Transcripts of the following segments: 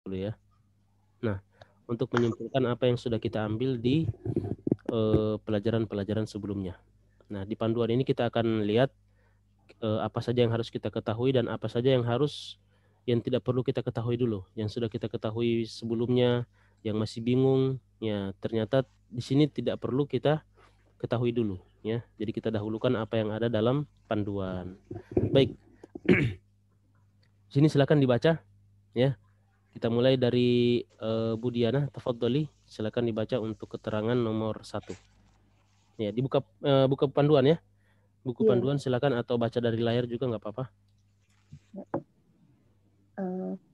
dulu ya. Nah, untuk menyimpulkan apa yang sudah kita ambil di pelajaran-pelajaran sebelumnya. Nah, di panduan ini kita akan lihat apa saja yang harus kita ketahui dan apa saja yang tidak perlu kita ketahui dulu. Yang sudah kita ketahui sebelumnya, yang masih bingung, ya ternyata di sini tidak perlu kita ketahui dulu, ya. Jadi kita dahulukan apa yang ada dalam panduan. Baik, sini silakan dibaca, ya. Kita mulai dari Bu Diana, tafadholi, silakan dibaca untuk keterangan nomor 1. Ya, dibuka buka panduan ya. Buku Iya. panduan silakan atau baca dari layar juga nggak apa-apa.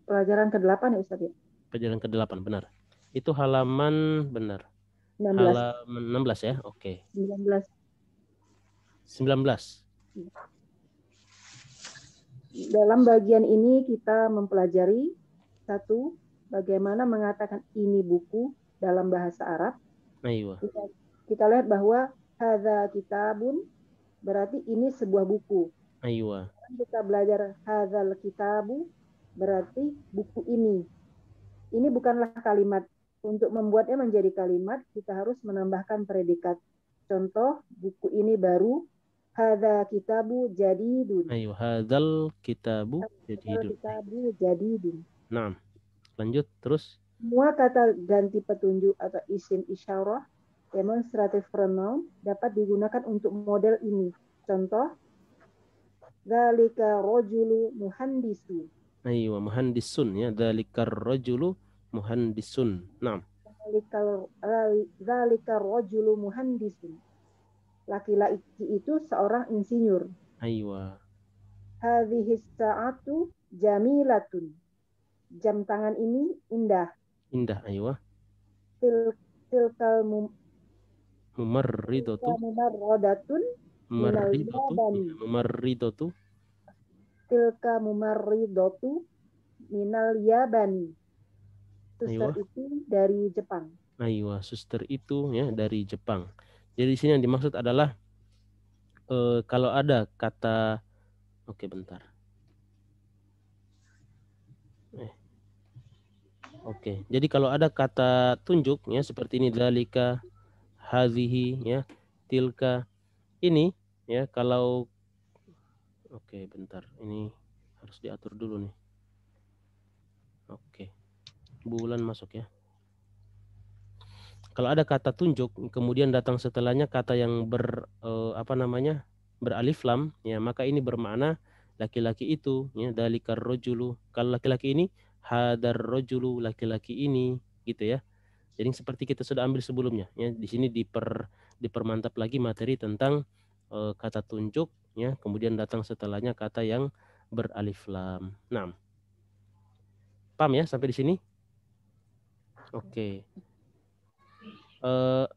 Pelajaran ke-8 ya Ustaz ya? Pelajaran ke-8 benar. Itu halaman benar. 19. Halaman 16 ya. Oke. 19. 19. Dalam bagian ini kita mempelajari satu, bagaimana mengatakan ini buku dalam bahasa Arab. Ayo. Kita lihat bahwa hadza kitabun berarti ini sebuah buku. Ayo. Kita belajar hadzal kitabu berarti buku ini. Ini bukanlah kalimat. Untuk membuatnya menjadi kalimat, kita harus menambahkan predikat. Contoh, buku ini baru. Hadza kitabu jadidun. Ayo. Hadzal kitabu Hadzal jadidun. kitabu jadidun. Nah, lanjut terus. Semua kata ganti petunjuk atau isim isyarah, demonstrative pronoun, dapat digunakan untuk model ini. Contoh, dzalika rajulu muhandisu. Ayo, muhandisun ya. Dzalikar rajulu muhandisun. Nah, Dzalika rajulu muhandisun. Laki-laki itu seorang insinyur. ayo. Hadhihi sa'atu jamilatun. Jam tangan ini indah. Indah ayo. Tilkal Mumarridatu. mumarrodatun minal Mumarridatu. yabani. Ya, mumarridatu. Tilka mumarridatu minal yabani. Suster Ayo. itu dari Jepang. Ayo, suster itu ya dari Jepang. Jadi di sini yang dimaksud adalah kalau ada kata, oke bentar. Oke, jadi kalau ada kata tunjuk ya seperti ini, dzalika, hazihi ya, tilka, ini ya kalau, oke bentar, ini harus diatur dulu nih. Oke, bulan masuk ya. Kalau ada kata tunjuk kemudian datang setelahnya kata yang beralif lam ya, maka ini bermakna laki-laki itu ya, dalikar rojulu. Kalau laki-laki ini hadar rojulu, laki-laki ini gitu ya. Jadi seperti kita sudah ambil sebelumnya ya, di sini dipermantap lagi materi tentang kata tunjuk ya, kemudian datang setelahnya kata yang beralif lam. Nah, paham ya sampai di sini? Oke.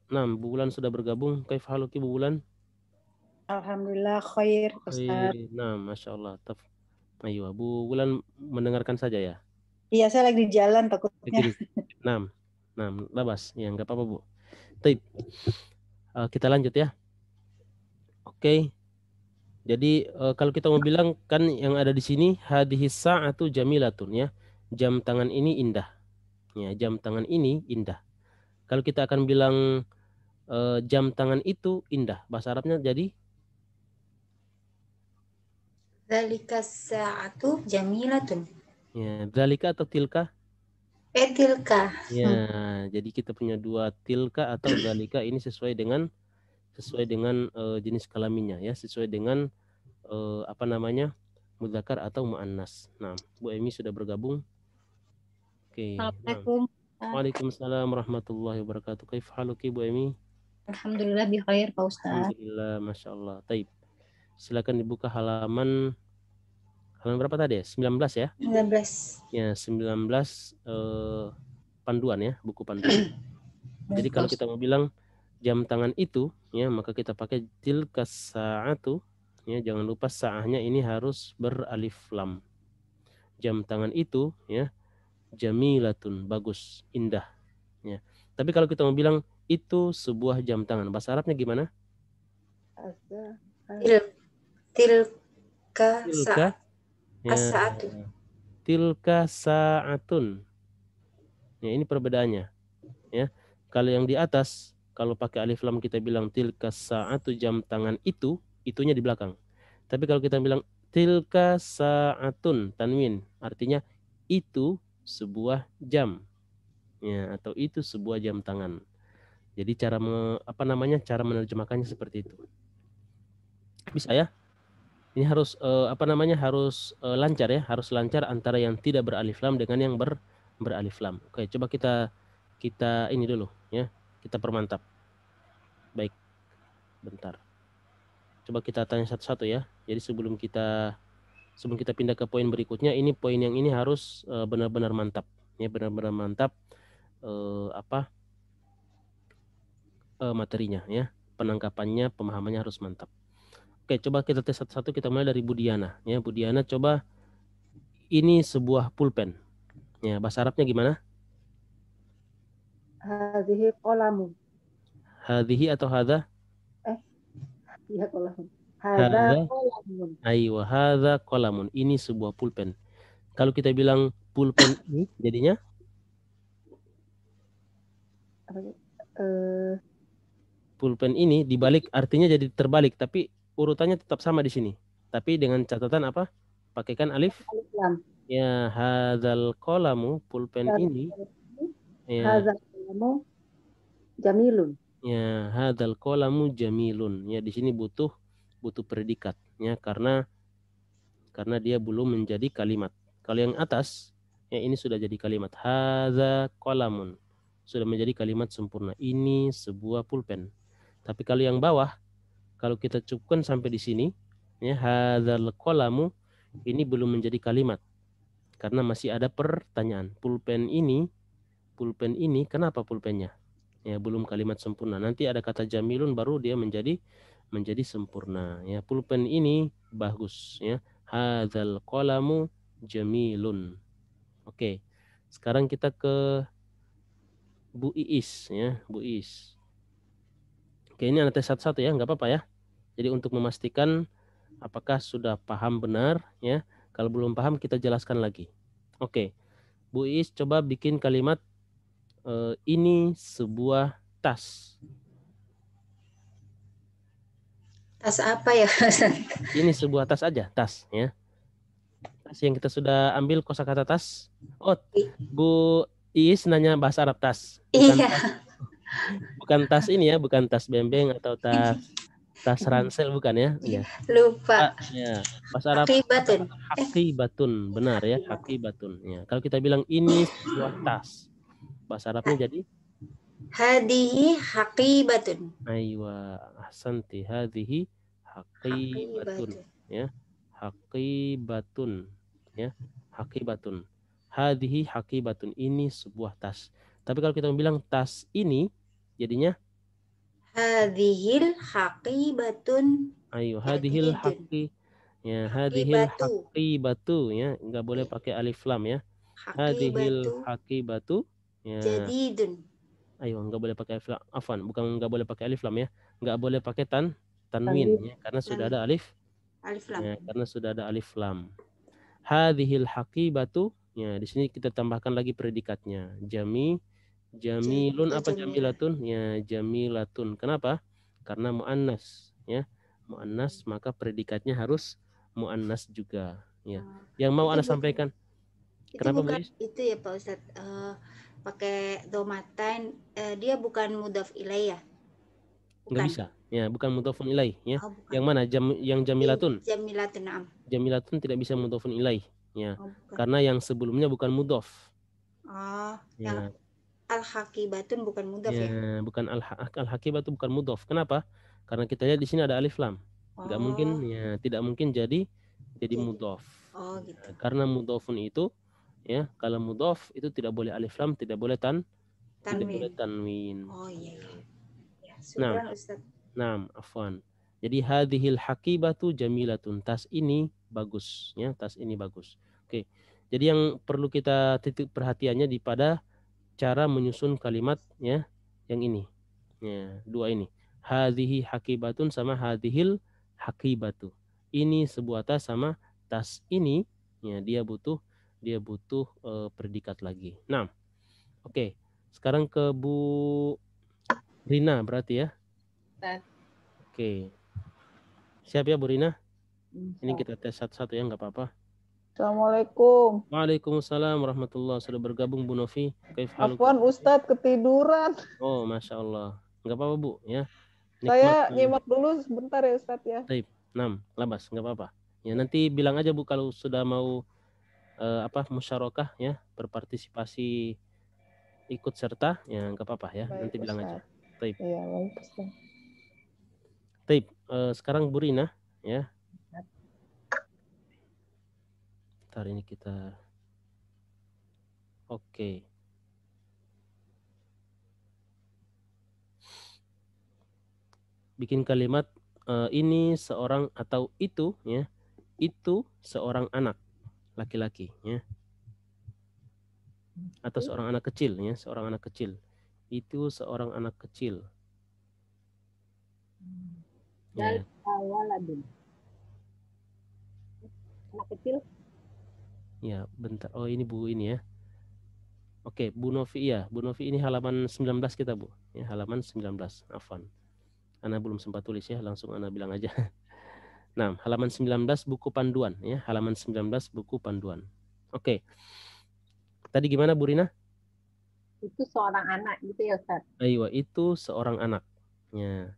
Nah, Bu Wulan sudah bergabung. Kaif haluki Bu Wulan? Alhamdulillah khair Ustaz. Nah, Masya Allah. Ayo, Bu Wulan mendengarkan saja ya. Iya, saya lagi di jalan takutnya. Nah, labas. Ya, nggak apa-apa Bu. Taib. Kita lanjut ya. Oke. Jadi kalau kita mau bilang kan yang ada di sini hadhis sa'atu jamilatun ya. Jam tangan ini indah. Ya, jam tangan ini indah. Kalau kita akan bilang jam tangan itu indah, bahasa Arabnya jadi Dzalika sa'atu jamilatun. ya, zalika atau tilka? Tilka. Ya, jadi kita punya dua tilka atau zalika ini sesuai dengan jenis kelaminnya ya, sesuai dengan apa namanya? Mudzakkar atau muannas. Nah, Bu Emi sudah bergabung. Oke. Nah. Assalamualaikum. Waalaikumsalam warahmatullahi wabarakatuh. Kaif haluki Bu Emi? Alhamdulillah bi khair Pak Ustaz. Alhamdulillah, Masya Allah. Taib. Silakan dibuka halaman berapa tadi ya? 19 ya? 19. Ya, 19 panduan ya, buku panduan. Jadi kalau kita mau bilang jam tangan itu ya, maka kita pakai tilka sa'atu ya, jangan lupa sa'ahnya ini harus beralif lam. Jam tangan itu ya, jamilatun, bagus, indah ya. Tapi kalau kita mau bilang itu sebuah jam tangan, bahasa Arabnya gimana? Tilka Tilka ya, sa'atu. tilka sa'atun. Ya, ini perbedaannya. Ya, kalau yang di atas, kalau pakai alif lam kita bilang tilka sa'atu jam tangan itu, itunya di belakang. Tapi kalau kita bilang tilka sa'atun tanwin, artinya itu sebuah jam. Ya, atau itu sebuah jam tangan. Jadi cara cara menerjemahkannya seperti itu. Bisa ya? Ini harus harus lancar ya, harus lancar antara yang tidak beralif lam dengan yang beralif lam. Oke, coba kita ini dulu ya. Kita permantap. Baik, bentar. Coba kita tanya satu-satu ya. Jadi sebelum kita pindah ke poin berikutnya, ini poin yang ini harus benar-benar mantap. Ya, benar-benar mantap materinya ya. Penangkapannya, pemahamannya harus mantap. Oke, coba kita tes satu-satu. Kita mulai dari Budiana. Ya, Budiana coba, ini sebuah pulpen. Ya, bahasa Arabnya gimana? Hadhihi qolamun. Hadhihi atau hadha? Iya qolamun. Hadha. Hadza qolamun. Aywa, hadha qolamun. Ini sebuah pulpen. Kalau kita bilang pulpen ini jadinya pulpen ini dibalik artinya jadi terbalik, tapi urutannya tetap sama di sini. Tapi dengan catatan apa? Pakaikan alif. Ya, hadzal qalamu, pulpen ini. Ya. Hadzal qalamu jamilun. Ya, hadzal qalamu jamilun. Ya, di sini butuh predikat ya, karena dia belum menjadi kalimat. Kalau yang atas ya ini sudah jadi kalimat. Hadza qalamun. Sudah menjadi kalimat sempurna. Ini sebuah pulpen. Tapi kalau yang bawah, kalau kita cukupkan sampai di sini, ya hadzal qalamu, ini belum menjadi kalimat. Karena masih ada pertanyaan. Pulpen ini kenapa pulpennya? Ya, belum kalimat sempurna. Nanti ada kata jamilun baru dia menjadi sempurna. Ya, pulpen ini bagus ya. Hadzal qalamu jamilun. Oke. Sekarang kita ke Bu Iis ya, Bu Iis. Oke, ini anak tes satu-satu ya, nggak apa-apa ya. Jadi untuk memastikan apakah sudah paham benar ya. Kalau belum paham kita jelaskan lagi. Oke. Bu Iis coba bikin kalimat ini sebuah tas. Tas apa ya? Ini sebuah tas aja, tas ya. Tas yang kita sudah ambil kosakata tas. Oh, Bu Iis nanya bahasa Arab tas. Bukan tas ini ya, bukan tas bembeng atau tas ransel, bukan ya? Ya. Lupa. Ya, bahasa Arab haqibatun, benar ya, haqibatun. Ya, kalau kita bilang ini sebuah tas, bahasa Arabnya jadi hadihi haqibatun. Aywa, ahsanti, hadihi haqibatun. Ya, haqibatun. Ya, haqibatun. Hadihi haqibatun, ini sebuah tas. Tapi kalau kita bilang tas ini, jadinya hadhil haqibatun. Ayo, hadhil haqi. Ya, hadhil haqibatu ya, enggak boleh pakai alif lam ya. Hadhil haqibatu. Ya. Jadidun. Ayo, enggak boleh pakai alif lam. Afwan, bukan enggak boleh pakai alif lam ya. Enggak boleh pakai tanwin ya, karena sudah ada alif lam. Ya, karena sudah ada alif lam. Hadhil haqibatu. Ya, di sini kita tambahkan lagi predikatnya. Jamilun apa jamilatun? Ya, jamilatun. Kenapa? Karena muannas ya. Muannas, maka predikatnya harus muannas juga ya. Yang mau Anda sampaikan? Kenapa Bu? Itu ya Pak Ustadz, pakai domatain, dia bukan mudhaf ilaih ya? Nggak bisa. Ya, bukan mudhafun ilaih ya. Yang mana? Yang jamilatun. Jamilatun, na'am. Jamilatun tidak bisa mudhafun ilaih ya. Karena yang sebelumnya bukan mudhaf. Yang al-haqibatun bukan mudhaf ya? Bukan al-haqibatun bukan mudhaf. Kenapa? Karena kita lihat di sini ada alif lam. Nggak mungkin ya, tidak mungkin jadi mudhaf. Gitu. Karena mudhafun itu ya, kalau mudhaf itu tidak boleh alif lam, tidak boleh tanwin. Oh iya. Sudah Ustaz. Nah, afwan. Jadi hadhil haqibatu jamilatun. Tas ini bagus ya, tas ini bagus. Oke. Jadi yang perlu kita titik perhatiannya pada cara menyusun kalimat ya, yang ini. Ya, dua ini. Hadhihi haqibatun sama hadhil haqibatu. Ini sebuah tas sama tas ini ya, dia butuh predikat lagi. Nah, Oke, sekarang ke Bu Rina berarti ya. Ustaz. Oke. Siap ya Bu Rina? Ini kita tes satu-satu ya, nggak apa-apa. Assalamualaikum. Waalaikumsalam warahmatullahi. Sudah bergabung Bu Novi. Kaif haluk? Afwan Ustadz, ketiduran. Oh, Masya Allah. Nggak apa-apa Bu ya. Saya nyimak dulu sebentar ya Ustadz ya. Taib. 6, labas, nggak apa-apa. Ya nanti bilang aja Bu kalau sudah mau musyarakah ya, berpartisipasi ikut serta ya nggak apa-apa ya. Baik, Nanti bilang aja. Taib. Iya, baik Ustadz. Taib. Sekarang Bu Rina ya. Ntar ini kita oke. Bikin kalimat ini seorang atau itu ya. Itu seorang anak laki-laki ya. Atau seorang anak kecil ya, seorang anak kecil. Itu seorang anak kecil. Ya. Waladun. Anak kecil. Ya, bentar. Oh, ini Bu ini ya. Oke, Bu Novi ya. Bu Novi ini halaman 19 kita, Bu. Ya, halaman 19. Afwan. Ana belum sempat tulis ya, langsung Ana bilang aja. Nah, halaman 19 buku panduan ya, halaman 19 buku panduan. Oke. Tadi gimana Bu Rina? Itu seorang anak gitu ya Ustaz. Ayo, itu seorang anak. Ya.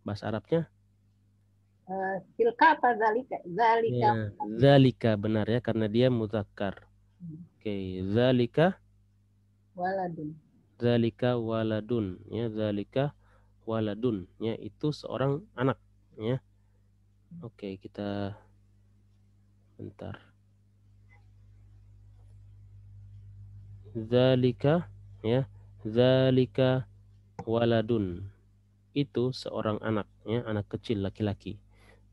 Bahasa Arabnya? Tilka apa zalika? Zalika. Ya, zalika benar ya karena dia mudzakkar. Oke, zalika Waladun. zalika waladun ya, zalika waladun ya, itu seorang anak ya. Oke, kita bentar. Zalika ya, zalika waladun. Itu seorang anak ya, anak kecil laki-laki.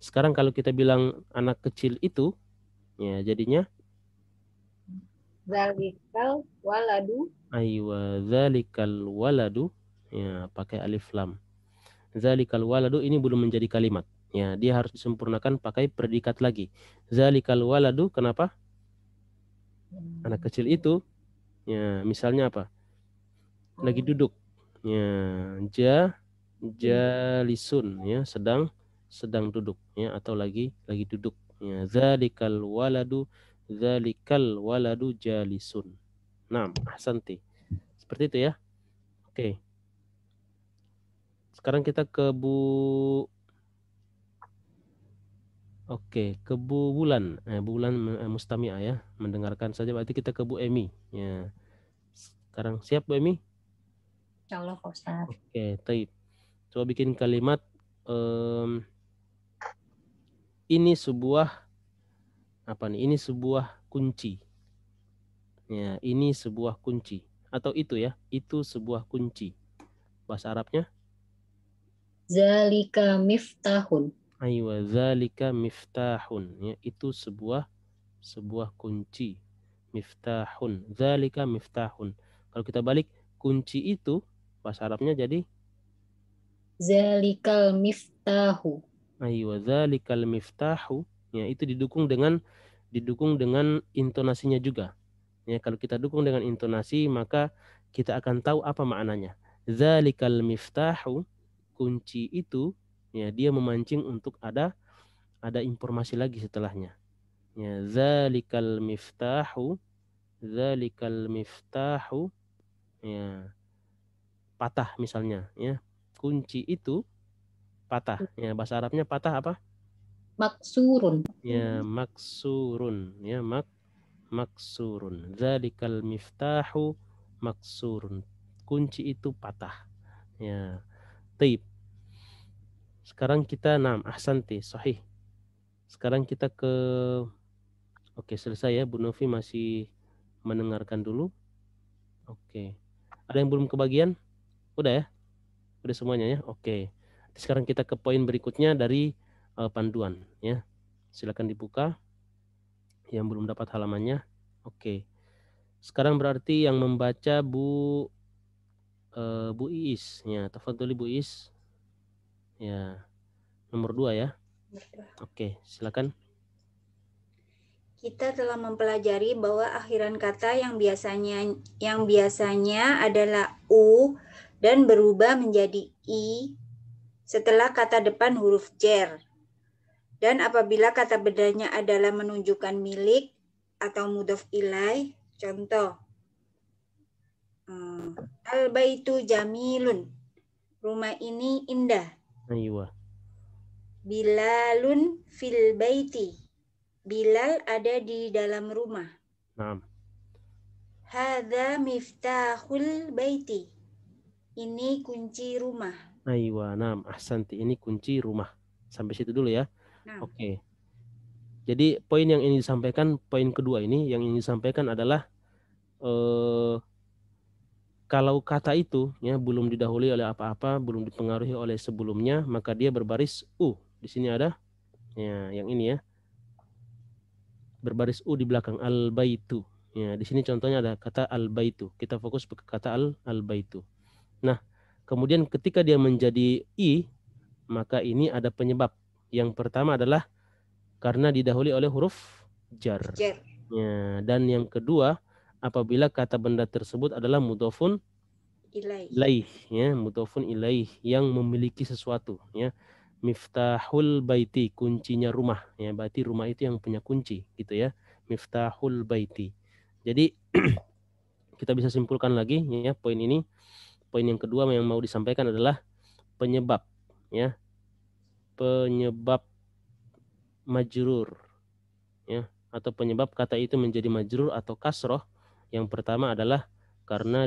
Sekarang kalau kita bilang anak kecil itu ya jadinya Zalikal waladu. aywa zalikal waladu ya, pakai alif lam. Zalikal waladu ini belum menjadi kalimat. Ya, dia harus disempurnakan pakai predikat lagi. Zalikal waladu, kenapa? Anak kecil itu ya, misalnya apa? Lagi duduk. Ya, jalisun ya, sedang duduk ya, atau lagi duduk ya. Zalikal waladu jalisun. Nah, ahsanti. Seperti itu ya. Oke. Sekarang kita ke Bu Bulan. Bulan Mustami'ah ya, mendengarkan saja. Berarti kita ke Bu Emi ya. Sekarang siap Bu Emi? Insyaallah Pak Ustaz. Oke, taib. Coba bikin kalimat ini sebuah apa nih? Ini sebuah kunci. Ya, ini sebuah kunci. Atau itu ya, itu sebuah kunci. Bahasa Arabnya? Zalika miftahun. Aywa, zalika miftahun. Ya, itu sebuah kunci. Miftahun. Zalika miftahun. Kalau kita balik, kunci itu bahasa Arabnya jadi Zalikal miftahu. aywa, zalikal miftahu. Ya, itu didukung dengan intonasinya juga. Ya, kalau kita dukung dengan intonasi, maka kita akan tahu apa maknanya. Zalikal miftahu, kunci itu, ya, dia memancing untuk ada informasi lagi setelahnya. Ya, zalikal miftahu, ya, patah misalnya, ya. Kunci itu patah. Ya, bahasa Arabnya patah apa? Maksurun. Ya, maksurun. Ya, maksurun. Zalikal miftahu maksurun. Kunci itu patah. Ya, taib. Sekarang kita ahsanti, sahih. Sekarang kita ke oke, selesai ya. Bu Novi masih mendengarkan dulu. Oke. Ada yang belum kebagian? Udah ya? Udah semuanya ya? Oke. Sekarang kita ke poin berikutnya dari panduan ya. Silakan dibuka yang belum dapat halamannya. Oke. Sekarang berarti yang membaca Bu Iis ya. Tafadholi Bu Iis. Ya. Nomor 2 ya. Oke, silakan. kita telah mempelajari bahwa akhiran kata yang biasanya adalah u dan berubah menjadi i setelah kata depan huruf jar. Dan apabila kata bedanya adalah menunjukkan milik atau mudhof ilaih, contoh al-baitu jamilun, rumah ini indah. Aywa. Bilalun fil baiti, Bilal ada di dalam rumah. Naam. Hadza miftahul baiti, ini kunci rumah. Aywa, naam, ahsanti. Ini kunci rumah. Sampai situ dulu ya. Nah, Oke. Jadi poin yang ingin disampaikan, poin kedua ini yang ingin disampaikan adalah kalau kata itu ya belum didahului oleh apa-apa, belum dipengaruhi oleh sebelumnya, maka dia berbaris u. Di sini ada ya yang ini ya. Berbaris u di belakang al-baitu. Ya, di sini contohnya ada kata al-baitu. Kita fokus ke kata al-baitu. Nah, kemudian ketika dia menjadi i, maka ini ada penyebab. Yang pertama adalah karena didahului oleh huruf jar. Ya, dan yang kedua, apabila kata benda tersebut adalah mudhofun ilaih, ya, mudhofun ilaih yang memiliki sesuatu, ya. Miftahul baiti, kuncinya rumah, ya, berarti rumah itu yang punya kunci, gitu ya. Miftahul baiti. Jadi kita bisa simpulkan lagi, ya, poin ini. Poin yang kedua yang mau disampaikan adalah penyebab, ya, penyebab majrur, ya, atau penyebab kata itu menjadi majrur atau kasroh. Yang pertama adalah karena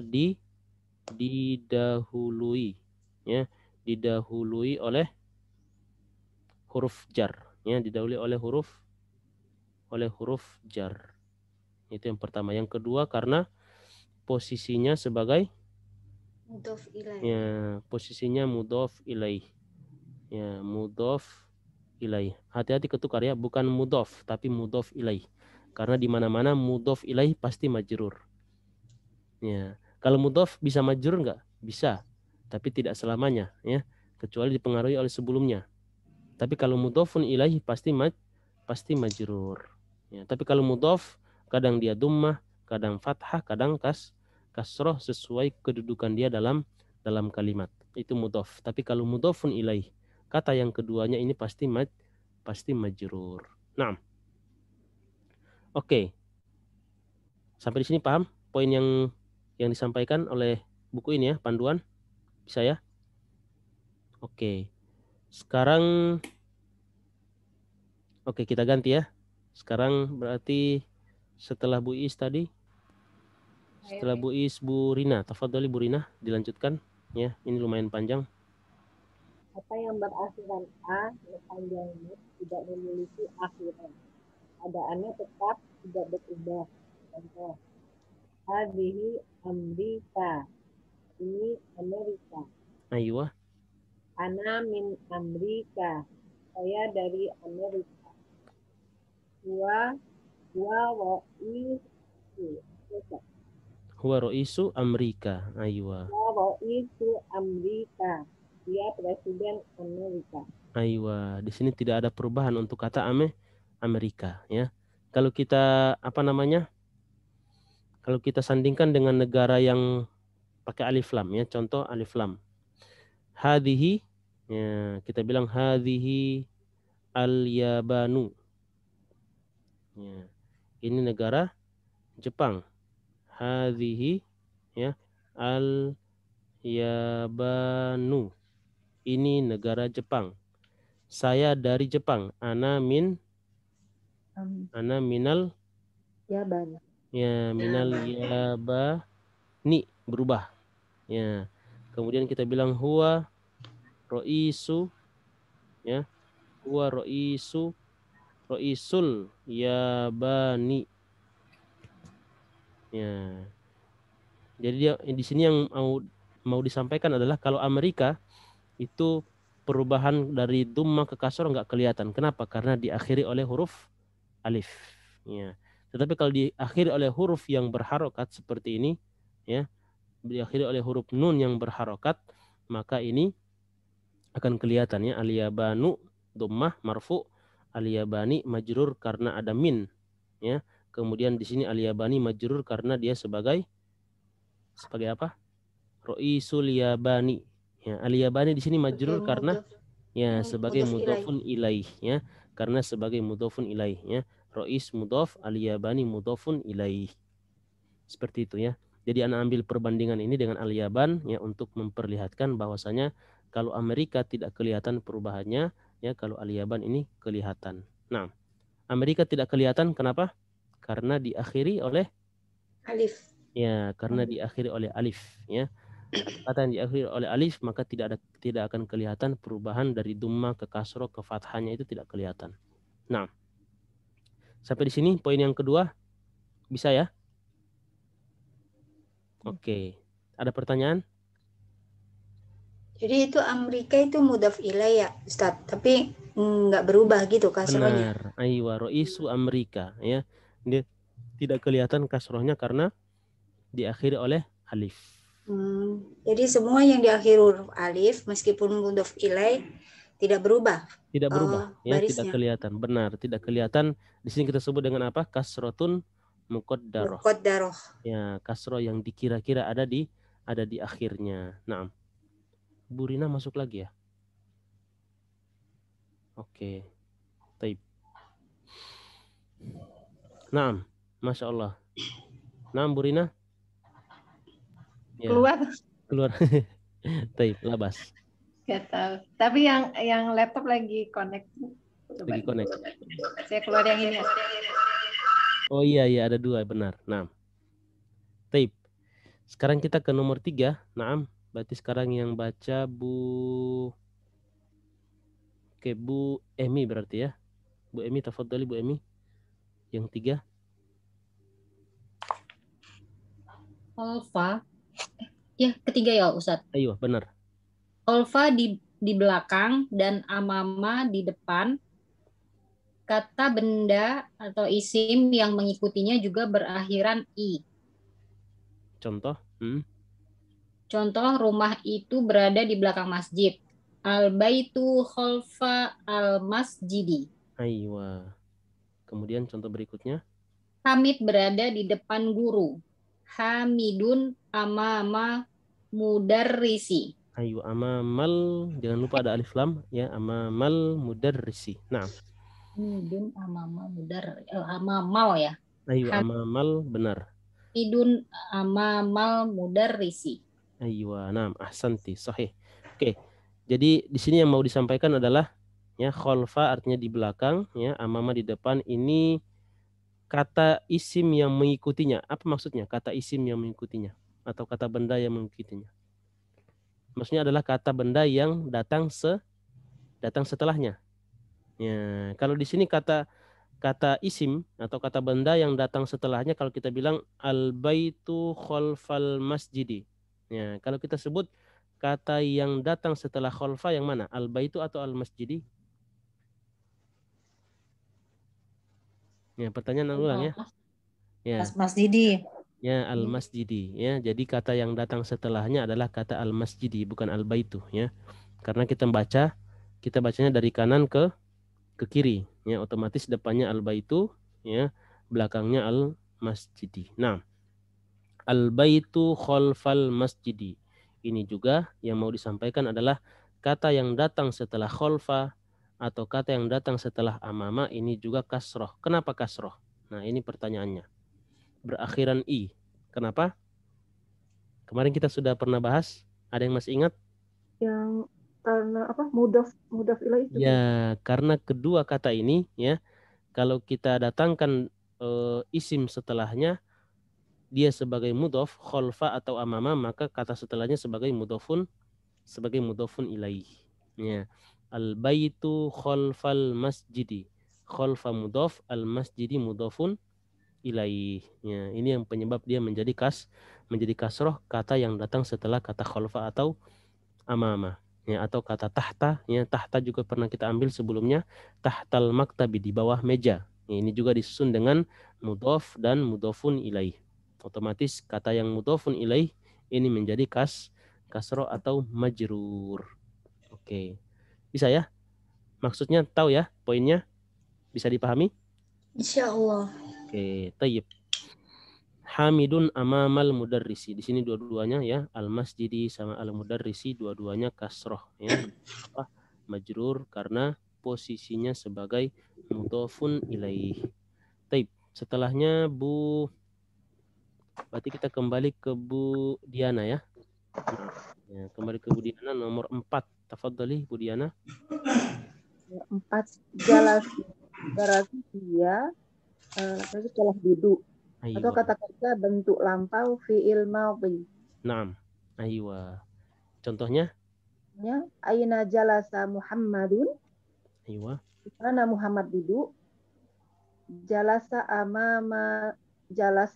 didahului, ya, didahului oleh huruf jar, ya, didahului oleh huruf jar. Itu yang pertama. Yang kedua karena posisinya sebagai mudhof ilaih. ya, posisinya mudhof ilaih. Ya, mudhof ilaih. Hati-hati ketukar ya, bukan mudhof tapi mudhof ilaih. Karena di mana-mana mudhof ilaih pasti majrur. Ya, kalau mudhof bisa majrur enggak? Bisa. Tapi tidak selamanya, ya. Kecuali dipengaruhi oleh sebelumnya. Tapi kalau mudhofun ilaih pasti majrur. Ya, tapi kalau mudhof kadang dia dhammah, kadang fathah, kadang kasroh sesuai kedudukan dia dalam kalimat. Itu mudhof. Tapi kalau mudhofun ilaih, kata yang keduanya ini pasti majrur. Nah. Oke. Sampai di sini paham poin yang disampaikan oleh buku ini ya, panduan? Bisa ya? Oke. Sekarang oke, kita ganti ya. Sekarang berarti setelah Bu Is tadi, setelah Bu Is, Bu Rina. Tafadholi Bu Rina, dilanjutkan. Ya, ini lumayan panjang. Kata yang berakhiran a sepanjangnya tidak memiliki akhiran. Keadaannya tetap tidak berubah. Contoh, hadhihi Amerika. Ini Amerika. Aywa. Ana min Amerika. Saya dari Amerika. Huwa ra'isu. Huwa ra'isu Amerika. Aywa. Huwa ra'isu Amerika. Dia presiden Amerika. Aywa. Di sini tidak ada perubahan untuk kata Amerika, ya. Kalau kita kalau kita sandingkan dengan negara yang pakai alif lam, ya, contoh alif lam. Hadhihi, ya, kita bilang hadhihi al-Yabanu. Ya. Ini negara Jepang. Hadhihi, ya, al-Yabanu. Ini negara Jepang. Saya dari Jepang. Ana minal Yaban. ya, minal Yabani, berubah. Ya. Kemudian kita bilang huwa roisu, ya, huwa roisul Yabani. Ya. Jadi dia di sini yang mau disampaikan adalah kalau Amerika itu perubahan dari dhammah ke kasroh nggak kelihatan. Kenapa? Karena diakhiri oleh huruf alif. Ya. Tetapi kalau diakhiri oleh huruf yang berharokat seperti ini, ya, diakhiri oleh huruf nun yang berharokat, maka ini akan kelihatan, ya, al-Yabanu dhammah marfu, al-Yabani majrur karena ada min, ya. Kemudian di sini al-Yabani majrur karena dia sebagai apa? Roisul Yabani. Ya, al-Yabani di sini majrur karena ya sebagai mudhofun ilaih ya. Karena sebagai mudhofun ilaih ya. Rois mudhof, al-Yabani mudhofun ilaih. Seperti itu ya. Jadi anak ambil perbandingan ini dengan al-Yaban ya untuk memperlihatkan bahwasanya kalau Amerika tidak kelihatan perubahannya ya, kalau al-Yaban ini kelihatan. Nah, Amerika tidak kelihatan kenapa? Karena diakhiri oleh alif. Ya, karena diakhiri oleh alif ya. Kata yang diakhiri oleh alif maka tidak akan kelihatan perubahan dari dhamma ke kasroh ke fathahnya, itu tidak kelihatan. Nah, sampai di sini poin yang kedua bisa ya? Oke. Ada pertanyaan? Jadi itu Amerika itu mudhaf ilaih ya, Ustaz. Tapi nggak berubah gitu kasrohnya. Benar. Aywa roisu Amerika ya. Dia tidak kelihatan kasrohnya karena diakhiri oleh alif. Jadi semua yang diakhiri huruf alif meskipun mudhaf ilaih tidak berubah. Tidak berubah ya, barisnya. tidak kelihatan. Benar, tidak kelihatan. Di sini kita sebut dengan apa? Kasrotun muqaddaroh. Muqaddaroh. Ya, kasroh yang dikira-kira ada di akhirnya. Nah, Bu Rina masuk lagi ya? Oke. Taib. Naam, Masya Allah. Naam, Bu Rina. Ya. Keluar. Taib, labas. Gak tahu. Tapi yang laptop lagi connect. Lagi connect. Saya keluar yang ini. Oh iya, ada dua, benar. Naam. Taib. Sekarang kita ke nomor 3. Naam. Berarti sekarang yang baca Bu Emi berarti ya. Bu Emi, tafadhali Bu Emi. Yang 3. Olfa. Ya, ketiga ya Ustadz. Ayo, benar. Olfa di belakang dan amama di depan. Kata benda atau isim yang mengikutinya juga berakhiran i. Contoh? Contoh, rumah itu berada di belakang masjid. Al-baitu khalfa al-masjidi. Aywa. Kemudian contoh berikutnya. Hamid berada di depan guru. Hamidun amama mudarrisi. Ayo, amamal, jangan lupa ada alif lam ya, amamal mudarrisi. Nah. Hamidun amama amamal ya. Ayo, amamal, benar. Hamidun amamal mudarrisi. Aywa, naam, ahsanti, sahih. Oke. Jadi di sini yang mau disampaikan adalah ya khalfa artinya di belakang ya, amama di depan. Ini kata isim yang mengikutinya. Apa maksudnya kata isim yang mengikutinya atau kata benda yang mengikutinya? Maksudnya adalah kata benda yang datang setelahnya. Ya, kalau di sini kata isim atau kata benda yang datang setelahnya, kalau kita bilang al-baitu khalfal masjidi. Ya, kalau kita sebut kata yang datang setelah khalfa yang mana? Al-baitu atau al-masjidi? Ya, pertanyaan ulang ya. Ya. Masjidi. Ya, al-masjidi ya. Jadi kata yang datang setelahnya adalah kata al-masjidi, bukan al-baitu ya. Karena kita bacanya dari kanan ke kiri ya, otomatis depannya al-baitu ya, belakangnya al-masjidi. Nah, al-baitu khalfal masjidi. Ini juga yang mau disampaikan adalah kata yang datang setelah khalfa atau kata yang datang setelah amama ini juga kasroh. Kenapa kasroh? Nah, ini pertanyaannya. Berakhiran i. Kenapa? Kemarin kita sudah pernah bahas. Ada yang masih ingat? Yang karena apa? Mudhaf ilaih itu. Ya, karena kedua kata ini ya, kalau kita datangkan isim setelahnya dia sebagai mudhof, khalfa atau amama, maka kata setelahnya sebagai mudhofun ilaih. Ya. Al-baitu khalfal masjidi. Khalfa mudhof, al-masjidi mudhofun ilaih. Ya, ini yang penyebab dia menjadi kasroh kata yang datang setelah kata khalfa atau amama. Ya, atau kata tahta, ya, tahta juga pernah kita ambil sebelumnya, tahtal maktabi, di bawah meja. Ya, ini juga disusun dengan mudhof dan mudhofun ilaih. Otomatis kata yang mudhofun ilaih ini menjadi kasroh atau majrur. Oke. Bisa ya? Maksudnya tahu ya poinnya? Bisa dipahami? Insya Allah. Oke, tayyib. Hamidun amamal mudarrisi. Di sini dua-duanya ya, al-masjidi sama al-mudarrisi dua-duanya kasroh ya. Apa? Majrur karena posisinya sebagai mudhofun ilaih. Taib. Setelahnya berarti kita kembali ke Bu Diana ya. Nah, ya, kembali ke Bu Diana nomor 4. Tafadhali Bu Diana. 4 jalas berarti dia telah duduk. Atau Aywa. kata kerja bentuk lampau fi'il madhi. Naam. Aywa. Contohnya? Ya, aina jalasa Muhammadun. Aywa. Di mana Muhammad duduk? Jalasa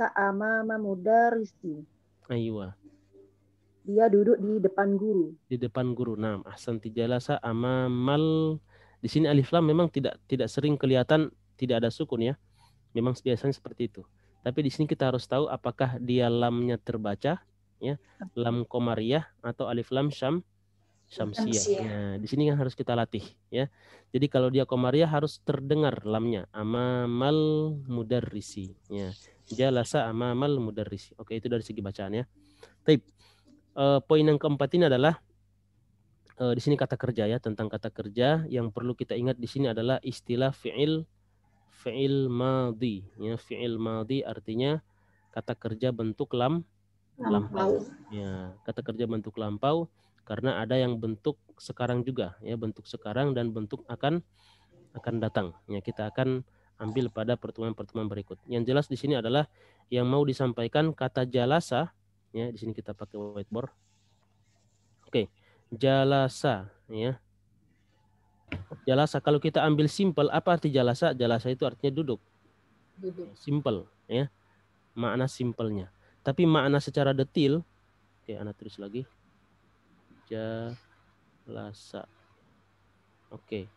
amama mudarrisi. Aywa. Dia duduk di depan guru. Di depan guru. Naam. Ahsanti jalasa amamal. Di sini alif lam memang tidak sering kelihatan, tidak ada sukun ya. Memang biasanya seperti itu. Tapi di sini kita harus tahu apakah dia lamnya terbaca ya, lam qamariyah atau alif lam syamsiyah. Ya, di sini kan harus kita latih ya. Jadi kalau dia qamariyah harus terdengar lamnya amamal mudarrisi ya. Jalasa amamal mudarrisi. Oke, itu dari segi bacaan ya. Baik. Poin yang keempat ini adalah di sini kata kerja ya, tentang kata kerja yang perlu kita ingat di sini adalah istilah fi'il madhi ya. Fi'il madhi artinya kata kerja bentuk lampau ya, kata kerja bentuk lampau karena ada yang bentuk sekarang juga ya, bentuk sekarang dan bentuk akan datang ya. Kita akan ambil pada pertemuan-pertemuan berikut. Yang jelas di sini adalah yang mau disampaikan kata jalasa ya. Di sini kita pakai whiteboard. Oke, jalasa ya. Jalasa kalau kita ambil simple, apa arti jalasa? Jalasa itu artinya duduk. Simple ya. Makna simpelnya. Tapi makna secara detil, oke, Ana tulis lagi. Jalasa. Oke.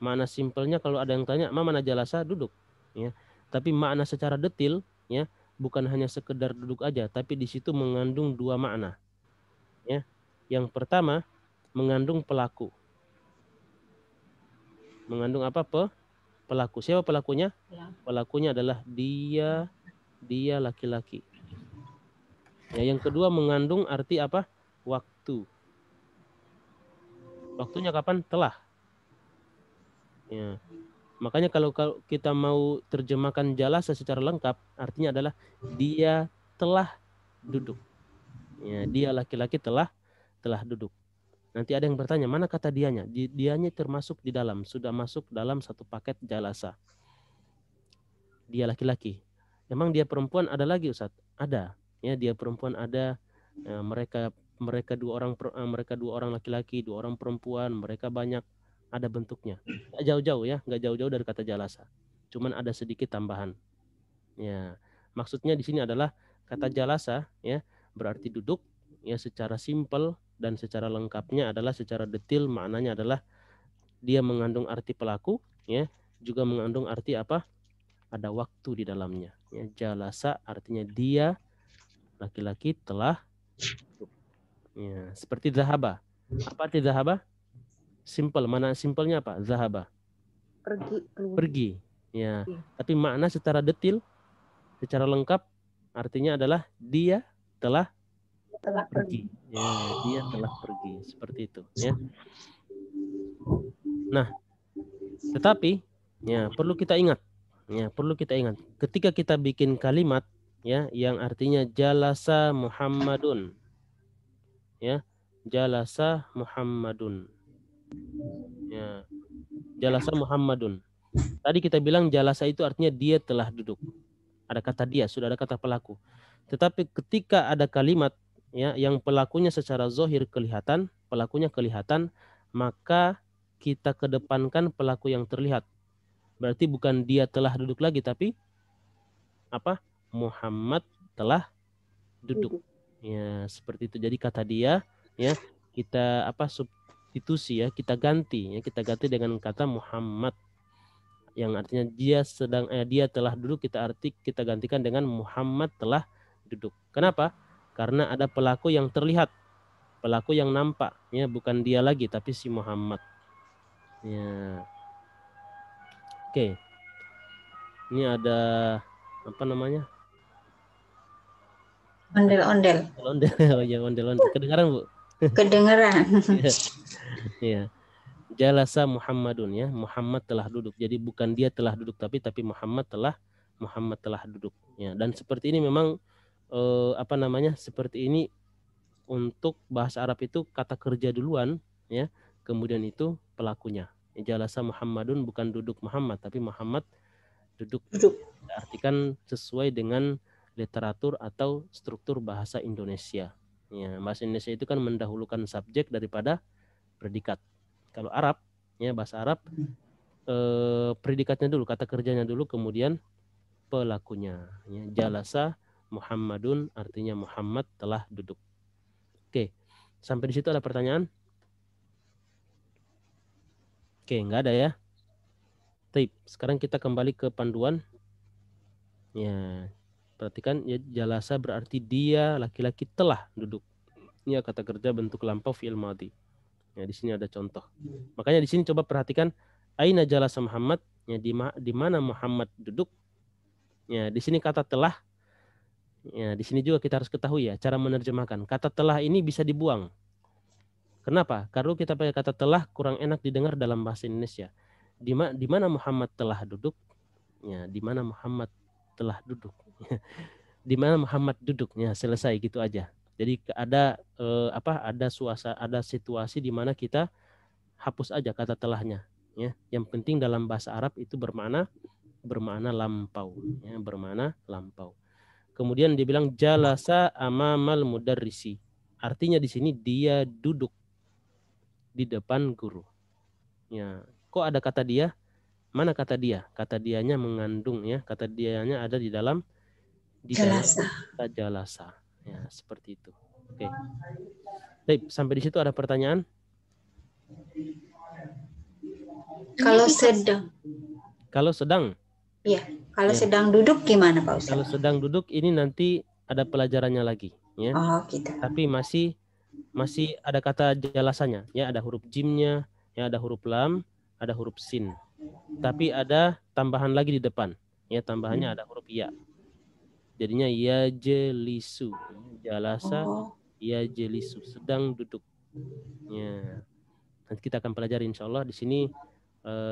Makna simpelnya kalau ada yang tanya, mana jalasa? Duduk ya. Tapi makna secara detil ya, bukan hanya sekedar duduk aja, tapi di situ mengandung dua makna. Ya. Yang pertama, mengandung pelaku. Mengandung apa? Pelaku. Siapa pelakunya? Pelakunya adalah dia laki-laki. Ya, yang kedua mengandung arti apa? Waktu. Waktunya kapan? Telah. Ya. Makanya kalau kita mau terjemahkan jalasa secara lengkap, artinya adalah dia telah duduk. Ya, dia laki-laki telah duduk. Nanti ada yang bertanya, mana kata dianya? Dianya termasuk di dalam, sudah masuk dalam satu paket jalasa. Dia laki-laki. Emang dia perempuan ada lagi, Ustaz? Ada. Ya, dia perempuan ada. Ya, mereka dua orang laki-laki, 2 orang perempuan, mereka banyak, ada bentuknya. Nggak jauh-jauh ya, nggak jauh-jauh dari kata jalasa. Cuman ada sedikit tambahan. Ya, maksudnya di sini adalah kata jalasa ya, berarti duduk ya secara simpel, dan secara lengkapnya adalah secara detil maknanya adalah dia mengandung arti pelaku ya, juga mengandung arti apa? Ada waktu di dalamnya. Ya, jalasa artinya dia laki-laki telah duduk. Ya, seperti zahaba. Apa arti zahaba? Simple. Mana simpelnya apa? Zahaba. Pergi. Ya. Tapi makna secara detil, secara lengkap artinya adalah dia telah pergi. Ya, dia telah pergi. Seperti itu, ya. Nah, tetapi ya perlu kita ingat. Ya, perlu kita ingat. Ketika kita bikin kalimat ya yang artinya jalasa Muhammadun. Ya. Jalasa Muhammadun. Ya. Jalasa Muhammadun. Tadi kita bilang jalasa itu artinya dia telah duduk. Ada kata dia, sudah ada kata pelaku. Tetapi ketika ada kalimat ya yang pelakunya secara zahir kelihatan, pelakunya kelihatan, maka kita kedepankan pelaku yang terlihat. Berarti bukan dia telah duduk lagi, tapi apa? Muhammad telah duduk. Ya, seperti itu. Jadi kata dia ya kita apa? Substitusi ya, kita ganti dengan kata Muhammad. Yang artinya dia telah duduk, kita gantikan dengan Muhammad telah duduk. Kenapa? Karena ada pelaku yang terlihat, pelaku yang nampak ya, bukan dia lagi tapi si Muhammad. Ya. Oke. Ini ada apa namanya? Ondel-ondel. Ondel. Oh ya, ondel-ondel. Kedengaran, Bu? Kedengeran. Iya. Jalasa Muhammadun, ya. Muhammad telah duduk. Jadi bukan dia telah duduk, tapi Muhammad telah duduk. Ya. Dan seperti ini memang apa namanya? Seperti ini untuk bahasa Arab itu kata kerja duluan, ya. Kemudian itu pelakunya. Jalasa Muhammadun bukan duduk Muhammad, tapi Muhammad duduk. Kita artikan sesuai dengan literatur atau struktur bahasa Indonesia. Ya, bahasa Indonesia itu kan mendahulukan subjek daripada predikat. Kalau Arab, ya bahasa Arab, predikatnya dulu, kata kerjanya dulu, kemudian pelakunya. Ya, jalasa Muhammadun artinya Muhammad telah duduk. Oke, sampai di situ ada pertanyaan? Oke, nggak ada ya. Baik, sekarang kita kembali ke panduan. Ya, perhatikan, ya, jalasa berarti dia laki-laki telah duduk. Ini kata kerja bentuk lampau fi'il madhi. Ya, di sini ada contoh. Makanya di sini coba perhatikan aina jalasa Muhammad, ya, di mana Muhammad duduk. Ya, di sini kata telah. Ya, di sini juga kita harus ketahui ya cara menerjemahkan. Kata telah ini bisa dibuang. Kenapa? Karena kita pakai kata telah kurang enak didengar dalam bahasa Indonesia. Di mana Muhammad telah duduk? Ya, di mana Muhammad telah duduk? Di mana Muhammad duduk? Ya, selesai gitu aja. Jadi ada ada situasi di mana kita hapus aja kata telahnya. Ya, yang penting dalam bahasa Arab itu bermakna lampau. Ya, bermakna lampau. Kemudian dibilang jalasa amamal mudarrisi. Artinya di sini dia duduk di depan guru. Ya, kok ada kata dia? Mana kata dia? Kata dianya mengandung, ya. Kata dianya ada di dalam Jalasa. kata jalasa. Ya, seperti itu. Oke. Baik, sampai di situ ada pertanyaan? Kalau sedang. Kalau sedang? Iya, kalau Ya. sedang duduk gimana Pak Ustaz? Kalau sedang duduk ini nanti ada pelajarannya lagi, ya. Oh, gitu. Tapi masih ada kata jalasanya, ya, ada huruf jimnya, ya, ada huruf lam, ada huruf sin. Tapi ada tambahan lagi di depan, ya, tambahannya ada huruf ya. Jadinya ya jelisu, jalasa, ya jelisu, sedang duduk. Ya. Nanti kita akan pelajari insya Allah. Di sini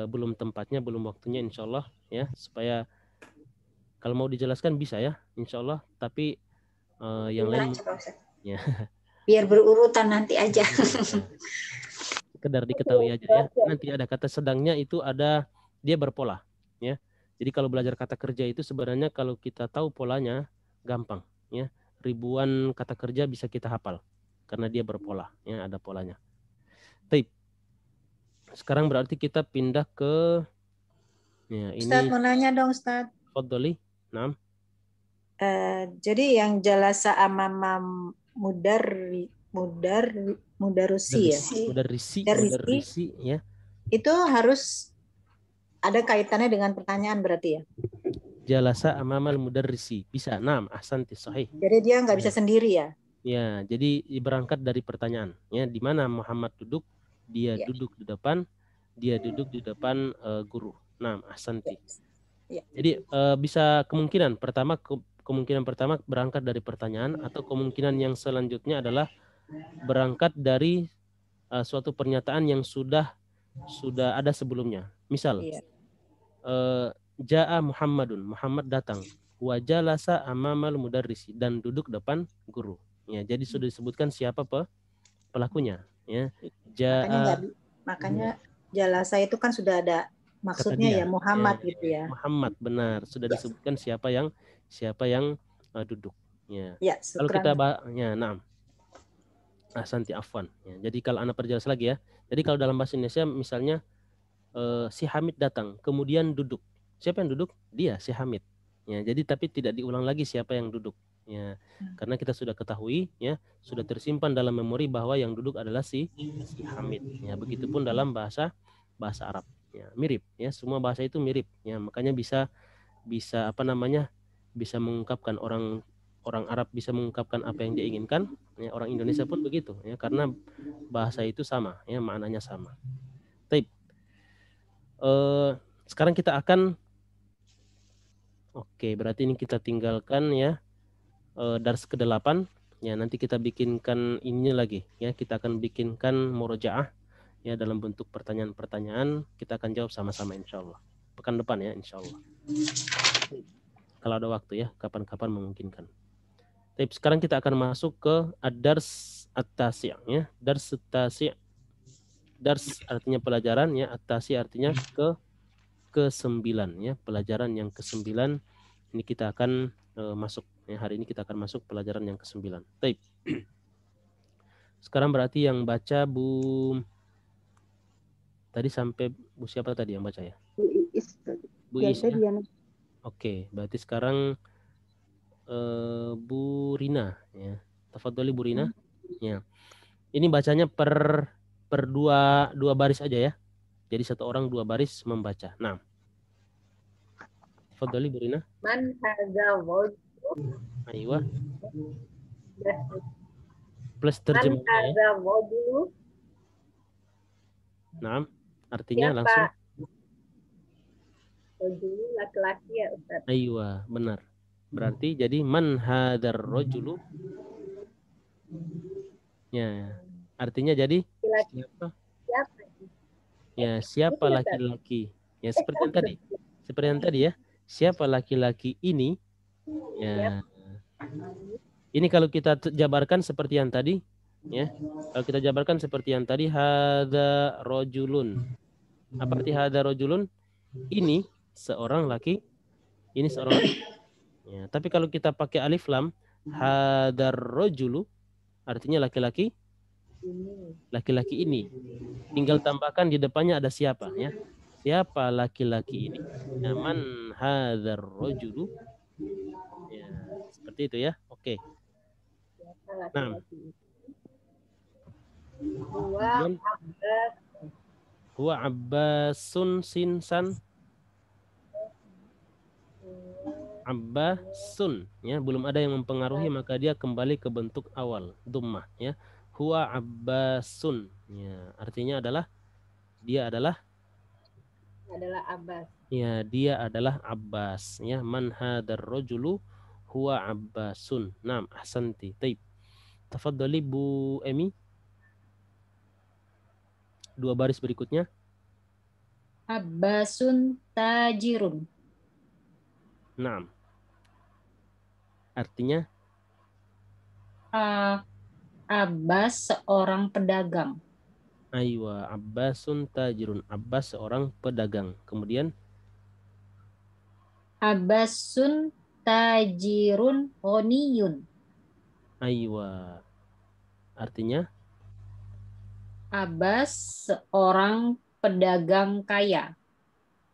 belum tempatnya, belum waktunya insya Allah, ya, supaya kalau mau dijelaskan bisa ya insya Allah. Tapi yang lain ya. Biar berurutan nanti aja. Sekedar diketahui aja ya. Nanti ada kata sedangnya itu ada, dia berpola, ya. Jadi kalau belajar kata kerja itu sebenarnya kalau kita tahu polanya gampang, ya. Ribuan kata kerja bisa kita hafal karena dia berpola, ya, ada polanya. Baik. Sekarang berarti kita pindah ke ya, ini. Ustadz mau nanya dong Ustadz. Fadholi. Naam. Jadi yang jalasa amamam mudarrisi ya. Mudarrisi ya. Itu harus ada kaitannya dengan pertanyaan berarti ya. Jalasa amamal mudarrisi. Bisa. Naam, ahsanti, sahih. Jadi dia nggak bisa sendiri ya. Ya, jadi berangkat dari pertanyaan, ya, di mana Muhammad duduk, dia duduk di depan, guru. Naam, ahsanti. Ya. Jadi bisa kemungkinan pertama berangkat dari pertanyaan, atau kemungkinan yang selanjutnya adalah berangkat dari suatu pernyataan yang sudah ada sebelumnya. Misal, Ja'a Muhammadun, Muhammad datang, wa jalasa amamal mudarrisi, dan duduk depan guru. Ya, jadi sudah disebutkan siapa pelakunya. Ya, makanya jalasa itu kan sudah ada maksudnya ya Muhammad gitu ya. Muhammad, benar, sudah disebutkan siapa yang duduk. Ya. Kalau kita naam. Ahsanti, afwan. Ya, jadi kalau Anda perjelas lagi ya. Jadi kalau dalam bahasa Indonesia misalnya si Hamid datang, kemudian duduk. Siapa yang duduk? Dia, si Hamid. Ya, jadi tapi tidak diulang lagi siapa yang duduk. Ya, karena kita sudah ketahui, ya, sudah tersimpan dalam memori bahwa yang duduk adalah si Hamid. Ya, begitupun dalam bahasa Arab. Ya, mirip. Ya, semua bahasa itu mirip. Ya, makanya bisa bisa mengungkapkan orang Arab bisa mengungkapkan apa yang dia inginkan. Ya, orang Indonesia pun begitu. Ya, karena bahasa itu sama. Ya, maknanya sama. Baik. Sekarang kita akan Oke, berarti ini kita tinggalkan ya dars ke-8. Ya, nanti kita bikinkan ini lagi ya. Kita akan bikinkan murojaah ya dalam bentuk pertanyaan-pertanyaan. Kita akan jawab sama-sama insyaallah. Pekan depan ya insyaallah. Kalau ada waktu ya, kapan-kapan memungkinkan. Tapi sekarang kita akan masuk ke ad-dars at-tasi' ya. Dars at-tasi'. Dars artinya pelajaran ya, at-tasi' artinya ke-9 ya, pelajaran yang ke-9. Ini kita akan masuk ya, hari ini kita akan masuk pelajaran yang ke-9. Baik. Sekarang berarti yang baca Bu tadi sampai Bu siapa tadi yang baca ya? Bu Iis. Bu Iis ya. Oke, berarti sekarang Bu Rina ya. Tafadholi Bu Rina. Ya. Ini bacanya per dua baris aja ya. Jadi satu orang 2 baris membaca. Nah. Tafadholi Bu Rina. Man hadza rajul. Aywa. Plus terjemahnya ya. Man hadza rajul. Nah, artinya Siapa? langsung. Rajul laki-laki ya Ustaz. Aywa, benar. Berarti jadi man hadzal rajulu. Ya, artinya jadi siapa? Siapa? Ya, siapa laki-laki? Ya, seperti yang tadi. Seperti yang tadi ya. Siapa laki-laki ini? Ya. Ini kalau kita jabarkan seperti yang tadi, ya. Kalau kita jabarkan seperti yang tadi, hadza rajulun. Apa arti hadza rajulun? Ini seorang laki. Ini seorang laki. Ya, tapi kalau kita pakai alif lam, hadzal rajulu artinya laki-laki. Laki-laki ini. Tinggal tambahkan di depannya ada siapa ya. Siapa laki-laki ini? Ya, man hadzal rajulu. Ya, seperti itu ya. Oke. Nah. Huwa Abbasun sinsan. Abbasun ya, belum ada yang mempengaruhi maka dia kembali ke bentuk awal dhammah ya. Huwa Abbasun ya, artinya adalah dia adalah Abbas. Ya, dia adalah Abbas ya. Man hadzal rajulu huwa Abbasun. Naam, ahsanti. Taib. Tafadhali Bu Emi. 2 baris berikutnya. Abbasun tajirun. Naam. Artinya Abbas seorang pedagang. Aywa, Abbasun tajirun. Abbas seorang pedagang. Kemudian Abbasun tajirun ghaniyun. Aywa. Artinya Abbas seorang pedagang kaya.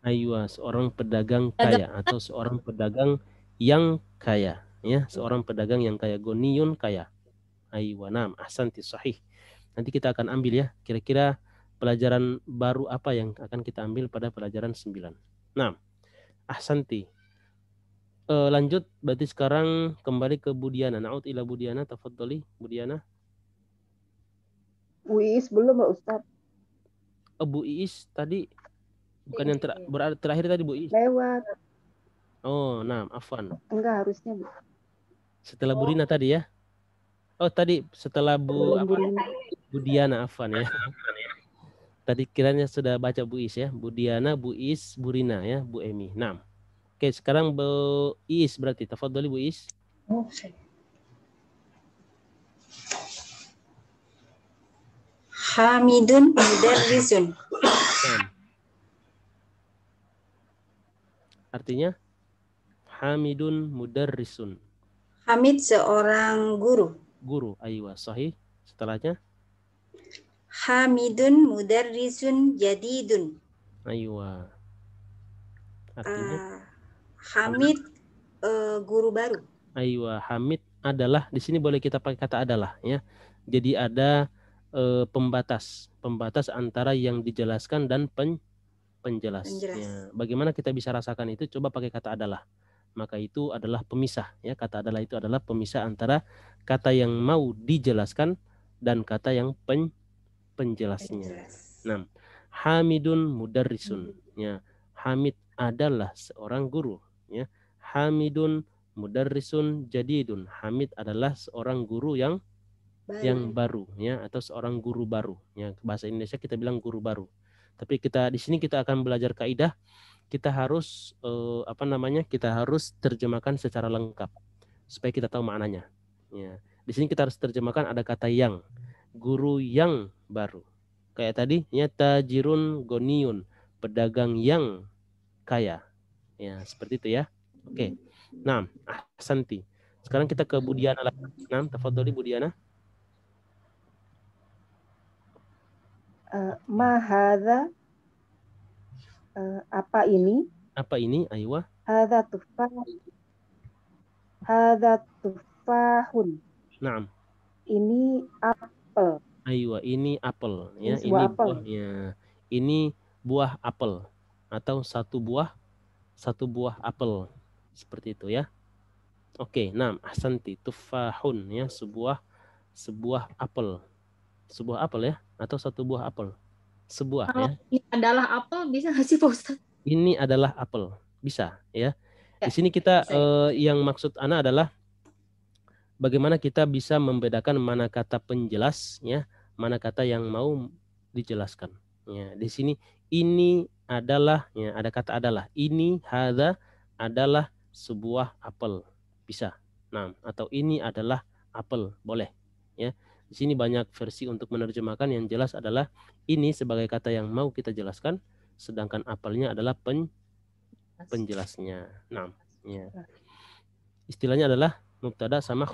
Aywa, seorang pedagang kaya atau seorang pedagang yang kaya ya, seorang pedagang yang kaya. Ghaniyun kaya. Aywa, naam, ahsanti, sahih. Nanti kita akan ambil ya, kira-kira pelajaran baru apa yang akan kita ambil pada pelajaran 9. Nah, ahsanti. Lanjut, berarti sekarang kembali ke Bu Diana. Na'ud ila Bu Diana, tafadholi Bu Diana. Bu Iis belum Pak Ustaz. Bu Iis tadi bukan yang terakhir tadi Bu Iis. Lewat. Oh, nah, afwan. Enggak, harusnya Bu. Setelah Bu Rina tadi ya. Oh, tadi setelah Bu Diana, afwan ya. Tadi kiranya sudah baca Bu Is ya. Bu Diana, Bu Is, Bu Rina ya, Bu Emi. Nah. Oke, sekarang Bu Is berarti. Tafadholi Bu Is. Hamidun mudarrisun. Nah. Artinya Hamidun mudarrisun. Hamid seorang guru. Guru, aywa, sahih. Setelahnya Hamidun mudarrisun jadidun. Aywa. Artinya Hamid guru baru. Aywa, Hamid adalah, di sini boleh kita pakai kata adalah ya. Jadi ada pembatas antara yang dijelaskan dan penjelasnya. Bagaimana kita bisa rasakan itu? Coba pakai kata adalah. Maka itu adalah pemisah ya. Kata adalah itu adalah pemisah antara kata yang mau dijelaskan dan kata yang penjelasnya. Nah, Hamidun mudarrisun ya. Hamid adalah seorang guru ya. Hamidun mudarrisun jadidun. Hamid adalah seorang guru yang baru ya, atau seorang guru baru ya. Bahasa Indonesia kita bilang guru baru. Tapi di sini kita akan belajar kaidah. Kita harus kita harus terjemahkan secara lengkap supaya kita tahu maknanya. Ya. Di sini kita harus terjemahkan ada kata yang, guru yang baru. Kayak tadi ya, tajirun goniun, pedagang yang kaya. Ya, seperti itu ya. Oke. Nah, ahsanti. Sekarang kita ke Budiana lagi. Nah, tafadholi Budiana. Ma hadza, apa ini? Apa ini? Aywa. Hadza tufahun. Naam. Ini apel. Aywa, ini apel ya. Ini buah apel. Buahnya. Ini buah apel atau satu buah apel. Seperti itu ya. Oke, naam, ahsanti. Tufahun ya, sebuah apel. Sebuah apel ya, atau satu buah apel. Sebuah Kalau ya. ini adalah apel, bisa nggak sih Pak Ustadz? Ini adalah apel, bisa ya. Di sini kita yang maksud Ana adalah bagaimana kita bisa membedakan mana kata penjelas ya, mana kata yang mau dijelaskan. Ya, di sini ini adalah ya, ada kata adalah. Ini hadza adalah sebuah apel. Bisa. Nah, atau ini adalah apel, boleh ya. Di sini banyak versi untuk menerjemahkan, yang jelas adalah ini sebagai kata yang mau kita jelaskan, sedangkan apelnya adalah penjelasnya. Nah, ya. Istilahnya adalah mubtada sama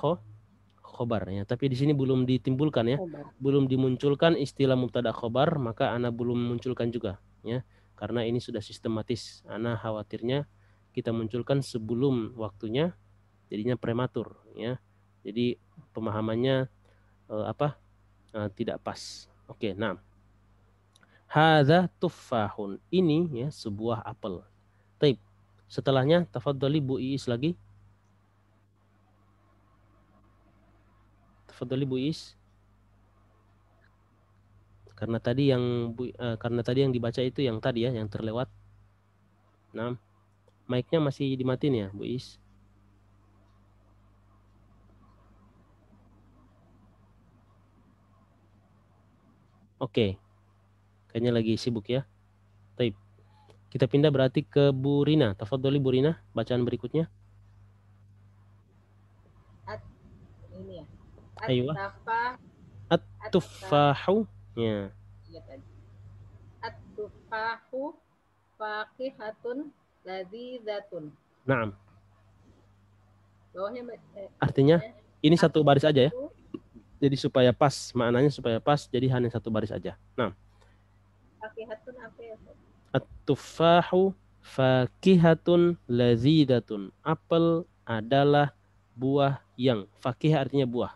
khobar ya. Tapi di sini belum ditimbulkan ya. Belum dimunculkan istilah mubtada khobar, maka ana belum munculkan juga ya. Karena ini sudah sistematis. Ana khawatirnya kita munculkan sebelum waktunya, jadinya prematur ya. Jadi pemahamannya tidak pas. Oke, nah. Hadza tuffahun. Ini ya sebuah apel. Taib. Setelahnya tafadhali Bu Iis lagi. Tafadhali Bu Iis. Karena tadi yang dibaca itu yang tadi ya, yang terlewat. Nah, mic-nya masih dimatiin ya, Bu Iis. Oke. Kayaknya lagi sibuk ya. Taib. Kita pindah berarti ke Bu Rina. Tafadholi Bu Rina, bacaan berikutnya. Ini ya. Ayo. At-tufahu. Ya. At-tufahu faqihatun ladzidzatun. Naam. Bawahnya artinya ini satu baris aja ya. Jadi supaya pas, maknanya supaya pas, jadi hanya satu baris aja. Nah. Faqihatun apa ya? At-tufahu faqihatun ladzidatun. Apel adalah buah yang, faqih artinya buah.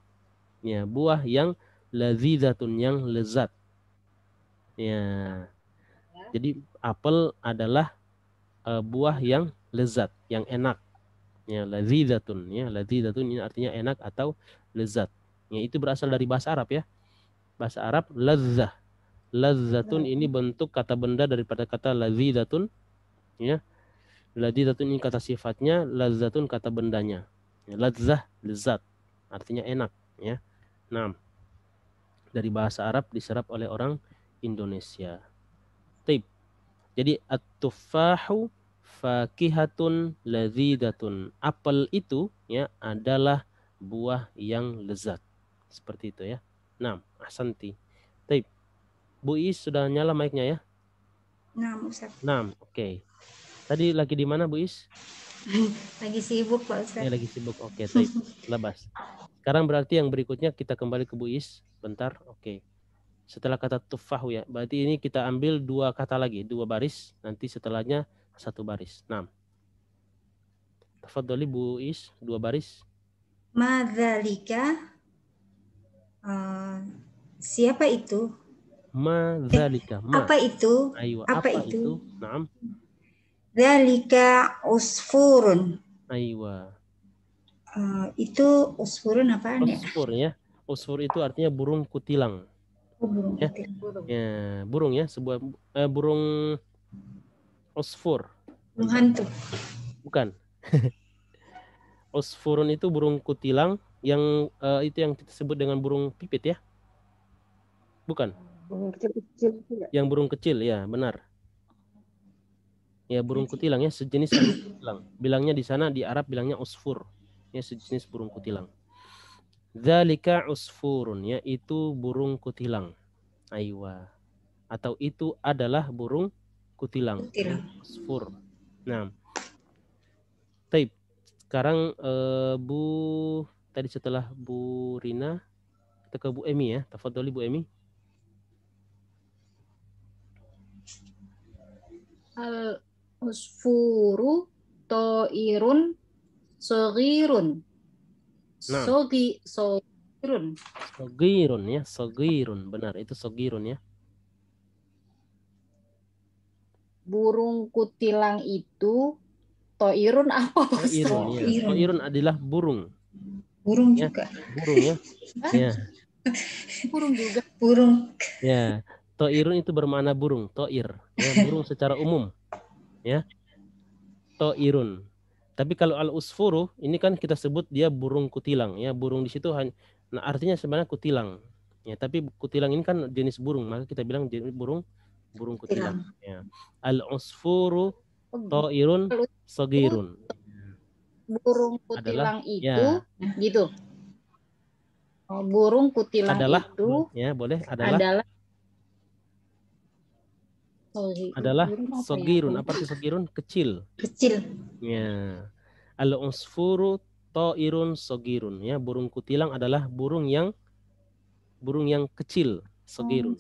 Ya, buah yang ladzidatun, yang lezat. Ya. Jadi apel adalah buah yang lezat, yang enak. Ya, ladzidatun ya. Ladzidatun ini artinya enak atau lezat. Ya, itu berasal dari bahasa Arab ya. Bahasa Arab ladzah. Ladzatun ini bentuk kata benda daripada kata ladzidatun ya. Ladzidatun ini kata sifatnya, ladzatun kata bendanya. Ya, ladzah lezat artinya enak ya. Nah, dari bahasa Arab diserap oleh orang Indonesia. Taib. Jadi at-tufahu faqihatun ladzidatun. Apel itu ya adalah buah yang lezat. Seperti itu ya. Nah, ahsanti. Taib. Bu Is sudah nyala mic-nya ya? Nah, Ustaz. Nah, oke. Tadi lagi di mana Bu Is? Lagi sibuk Pak Ustaz. Ya, lagi sibuk. Oke, taib. Labas. Sekarang berarti yang berikutnya kita kembali ke Bu Is. Bentar. Oke. Setelah kata tufahu ya. Berarti ini kita ambil dua kata lagi, dua baris. Nanti setelahnya satu baris. Nah. Tafadholi Bu Is, dua baris. Madzalika. Siapa itu? Madzalika. Apa itu? Aywa. Apa itu? Naam. Dzalika usfurun. Aywa. Itu usfurun apaan ya? Usfur ya. Usfur itu artinya burung kutilang. Burung ya. Ya, burung ya, sebuah burung usfur. Burung hantu. Bukan. Usfurun itu burung kutilang yang itu yang kita sebut dengan burung pipit ya? Bukan? Burung kecil-kecil itu ya. Yang burung kecil ya, benar. Ya, burung kutilang ya, sejenis burung kutilang. Bilangnya di sana di Arab bilangnya usfur. Ya, sejenis burung kutilang. Dzalika usfurun ya, itu burung kutilang. Aywa. Atau itu adalah burung kutilang. Kutilang. Usfur. Nah. Taib. Sekarang Bu tadi setelah Bu Rina kita ke Bu Emi ya. Tafadholi Bu Emi. Al usfuru toirun sogirun. Nah. Sogirun. Sogirun ya, sogirun. Benar, itu sogirun ya. Burung kutilang itu toirun apa? Toirun ya. Toirun adalah burung. Burung ya. juga. Burung ya. Ya. Burung juga. Burung. Ya. Toirun itu bermakna burung, toir. Ya, burung secara umum. Ya. Toirun. Tapi kalau al-usfuru ini kan kita sebut dia burung kutilang ya, burung di situ nah artinya sebenarnya kutilang. Ya, tapi kutilang ini kan jenis burung, maka kita bilang jenis burung kutilang ya. Al-usfuru toirun sogirun. Burung kutilang adalah, itu gitu. Oh, burung kutilang adalah, itu ya boleh adalah sogirun. Apa sih sogirun? Kecil. Kecil. Ya. Al-usfuru toirun sogirun ya, burung kutilang adalah burung yang kecil, sogirun.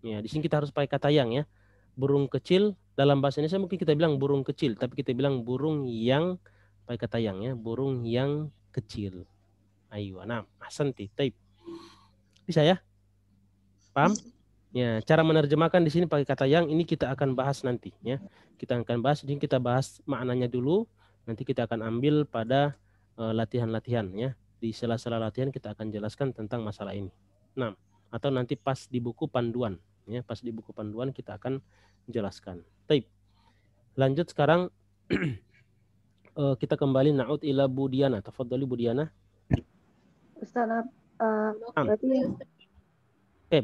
Ya, di sini kita harus pakai kata yang ya. Burung kecil dalam bahasa Indonesia mungkin kita bilang burung kecil, tapi kita bilang burung yang pakai kata yang ya, burung yang kecil. Ayo, nah, ahsanti, taib. Bisa ya? Paham? Ya, cara menerjemahkan di sini pakai kata yang ini kita akan bahas nanti ya. Kita akan bahas, jadi kita bahas maknanya dulu, nanti kita akan ambil pada latihan-latihan ya. Di sela-sela latihan kita akan jelaskan tentang masalah ini. Nah, atau nanti pas di buku panduan ya, pas di buku panduan kita akan jelaskan. Taib. Lanjut sekarang kita kembali na'ud ila Bu Diana. Tafadhali Bu Diana. Ustaz, berarti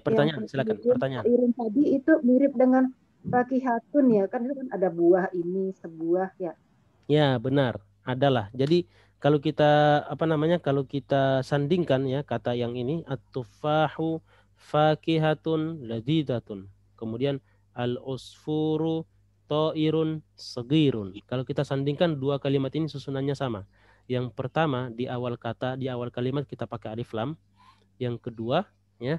pertanyaan, silakan. Pertanyaan. Toirun tadi itu mirip dengan fakihatun ya, kan itu kan ada buah ini sebuah ya. Ya, benar. Adalah. Jadi kalau kita kalau kita sandingkan ya kata yang ini at-tufahu fakihatun ladidatun. Kemudian al-usfuru ta'irun sagirun. Kalau kita sandingkan dua kalimat ini susunannya sama. Yang pertama di awal kalimat kita pakai alif lam. Yang kedua ya,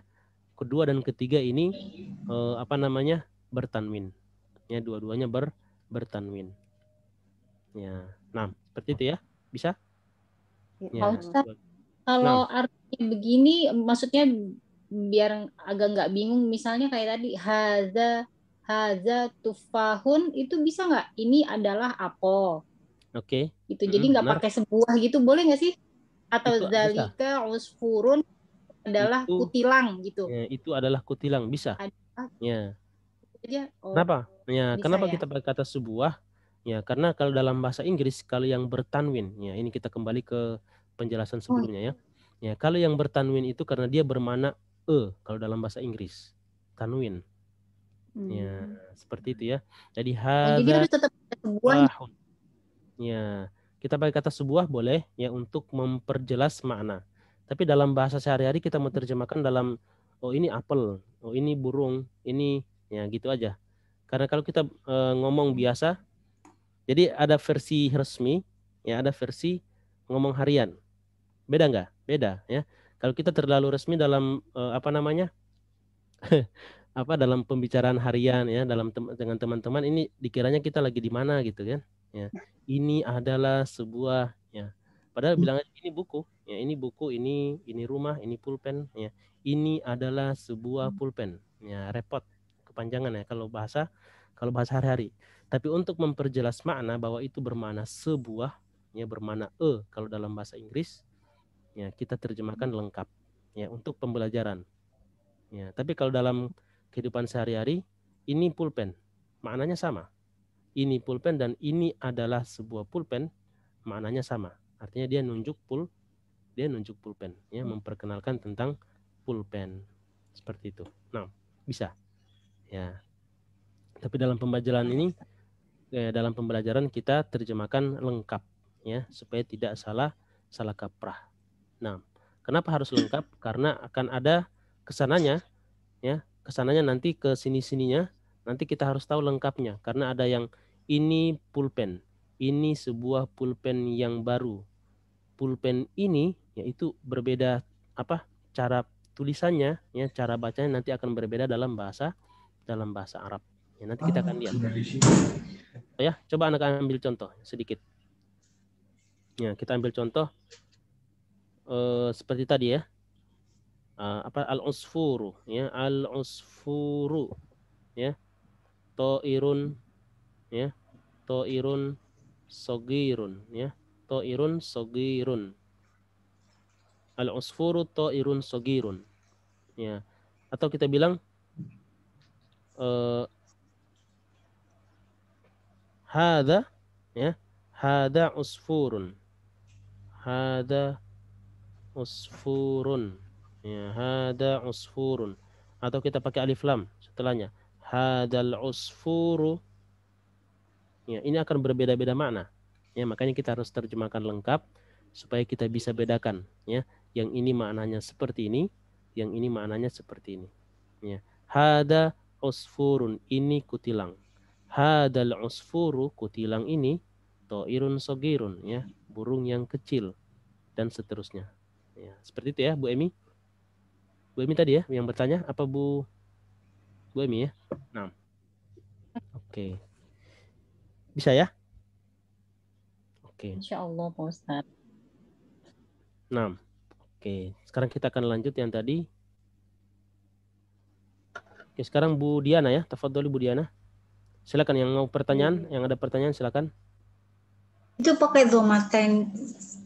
kedua dan ketiga ini bertanwin. Ya, dua-duanya bertanwin. Ya. Nah, seperti itu ya. Bisa? Ya. Kalau artinya begini maksudnya biar agak nggak bingung, misalnya kayak tadi haza tufahun itu bisa nggak? Ini adalah apel. Oke. Itu jadi nggak pakai sebuah gitu, boleh nggak sih? Atau zalika usfurun adalah kutilang gitu. Ya, itu adalah kutilang, bisa. Ya. Oh, kenapa? Ya, kenapa kita pakai kata sebuah? Ya, karena kalau dalam bahasa Inggris kalau yang bertanwin, ya ini kita kembali ke penjelasan sebelumnya ya. Ya, kalau yang bertanwin itu karena dia bermakna kalau dalam bahasa Inggris. Tanwin. Ya, seperti itu ya. Jadi jadi harus tetap sebuah. Ya, kita pakai kata sebuah boleh ya untuk memperjelas makna. Tapi dalam bahasa sehari-hari kita menerjemahkan dalam ini apel, ini burung, ini ya gitu aja. Karena kalau kita ngomong biasa, jadi ada versi resmi, ya ada versi ngomong harian. Beda nggak? Beda ya. Kalau kita terlalu resmi dalam dalam pembicaraan harian ya, dengan teman-teman ini dikiranya kita lagi di mana gitu kan. Ya. Ini adalah sebuah ya. Padahal bilang ini buku, ya ini buku, ini rumah, ini pulpen, ya. Ini adalah sebuah pulpen. Ya, repot, kepanjangan ya kalau bahasa hari-hari. Tapi untuk memperjelas makna bahwa itu bermakna sebuah, ya bermakna kalau dalam bahasa Inggris, ya kita terjemahkan lengkap, ya untuk pembelajaran. Ya, tapi kalau dalam kehidupan sehari-hari, ini pulpen, maknanya sama. Ini pulpen dan ini adalah sebuah pulpen, maknanya sama. Artinya dia nunjuk pulpen, ya, memperkenalkan tentang pulpen. Seperti itu. Nah, bisa. Ya. Tapi dalam pembelajaran ini, dalam pembelajaran kita terjemahkan lengkap, ya, supaya tidak salah kaprah. Nah, kenapa harus lengkap? Karena akan ada kesananya, ya, kesananya nanti ke sini-sininya, nanti kita harus tahu lengkapnya. Karena ada yang ini pulpen, ini sebuah pulpen yang baru. Pulpen ini yaitu berbeda cara tulisannya, ya, cara bacanya nanti akan berbeda dalam bahasa Arab. Ya, nanti kita akan lihat. Ya, coba anak ambil contoh sedikit. Ya, kita ambil contoh seperti tadi, ya. Al-usfuru, ya, al-usfuru, ya. Ta'irun, ya. Ta'irun sogirun, ya. Ta'irun sogirun. Al-usfuru ta'irun sogirun. Ya. Atau kita bilang hada, ya. Hada usfurun. Hada usfurun. Ya, hada usfurun. Atau kita pakai alif lam setelahnya. Hadal usfuru. Ya, ini akan berbeda-beda makna. Ya, makanya kita harus terjemahkan lengkap supaya kita bisa bedakan, ya. Yang ini maknanya seperti ini, yang ini maknanya seperti ini. Ya. Hada usfurun, ini kutilang. Hadal usfuru, kutilang ini, ta'irun sogirun, ya, burung yang kecil, dan seterusnya. Ya, seperti itu, ya, Bu Emi. Bu Emi tadi, ya, yang bertanya, apa Bu Emi, ya? Nah. Oke. Bisa, ya? Oke. Insya Allah, Pak Ustadz. Nah, oke. Sekarang kita akan lanjut yang tadi. Oke, sekarang Bu Diana, ya. Tafadholi Bu Diana. Silakan yang mau pertanyaan, yang ada pertanyaan silakan. Itu pakai dhomatain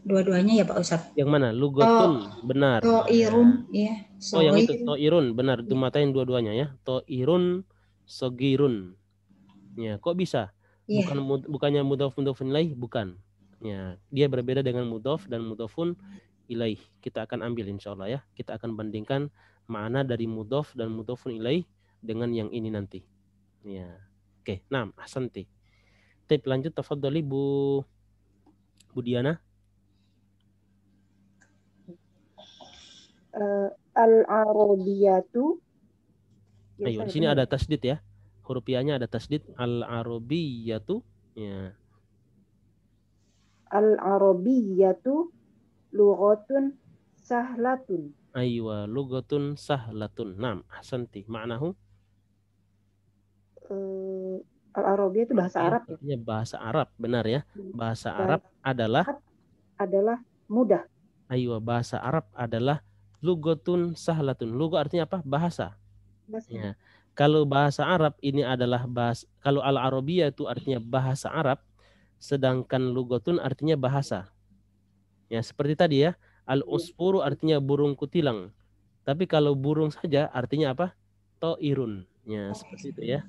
dua-duanya ya Pak Ustadz? Yang mana? Lugotun, benar. To'irun, ya. Oh, yang itu, to'irun, benar. Dhomatain dua-duanya, ya. To'irun, sogirun. Ya, kok bisa? Bukannya mudhof ilaih, bukan. Ya, dia berbeda dengan mudhof dan mudhofun ilaih. Kita akan ambil insya Allah, ya. Kita akan bandingkan makna dari mudhof dan mudhofun ilaih dengan yang ini nanti. Ya. Oke, nah, ahsanti. Tip lanjut, tafadholi Bu Diana. Al-Arabiyatu. Ayo, di sini ada tasdid, ya. Hurufiahnya ada tasdid, al-Arabiyatu. Ya. Al-Arabiyatu lughatun sahlatun. Aywa, lughatun sahlatun. Naam, ahsanti. Ma'nahu? Al-Arabiyah itu bahasa Arab, ya? Artinya bahasa Arab, benar, ya. Bahasa Arab adalah mudah. Aywa, bahasa Arab adalah lughatun sahlatun. Lughat artinya apa? Bahasa. Ya. Kalau bahasa Arab ini adalah kalau al-Arabiyah itu artinya bahasa Arab, sedangkan lughatun artinya bahasa. Ya, seperti tadi, ya. Al-usfuru artinya burung kutilang. Tapi kalau burung saja artinya apa? To'irun. Ya, seperti itu, ya.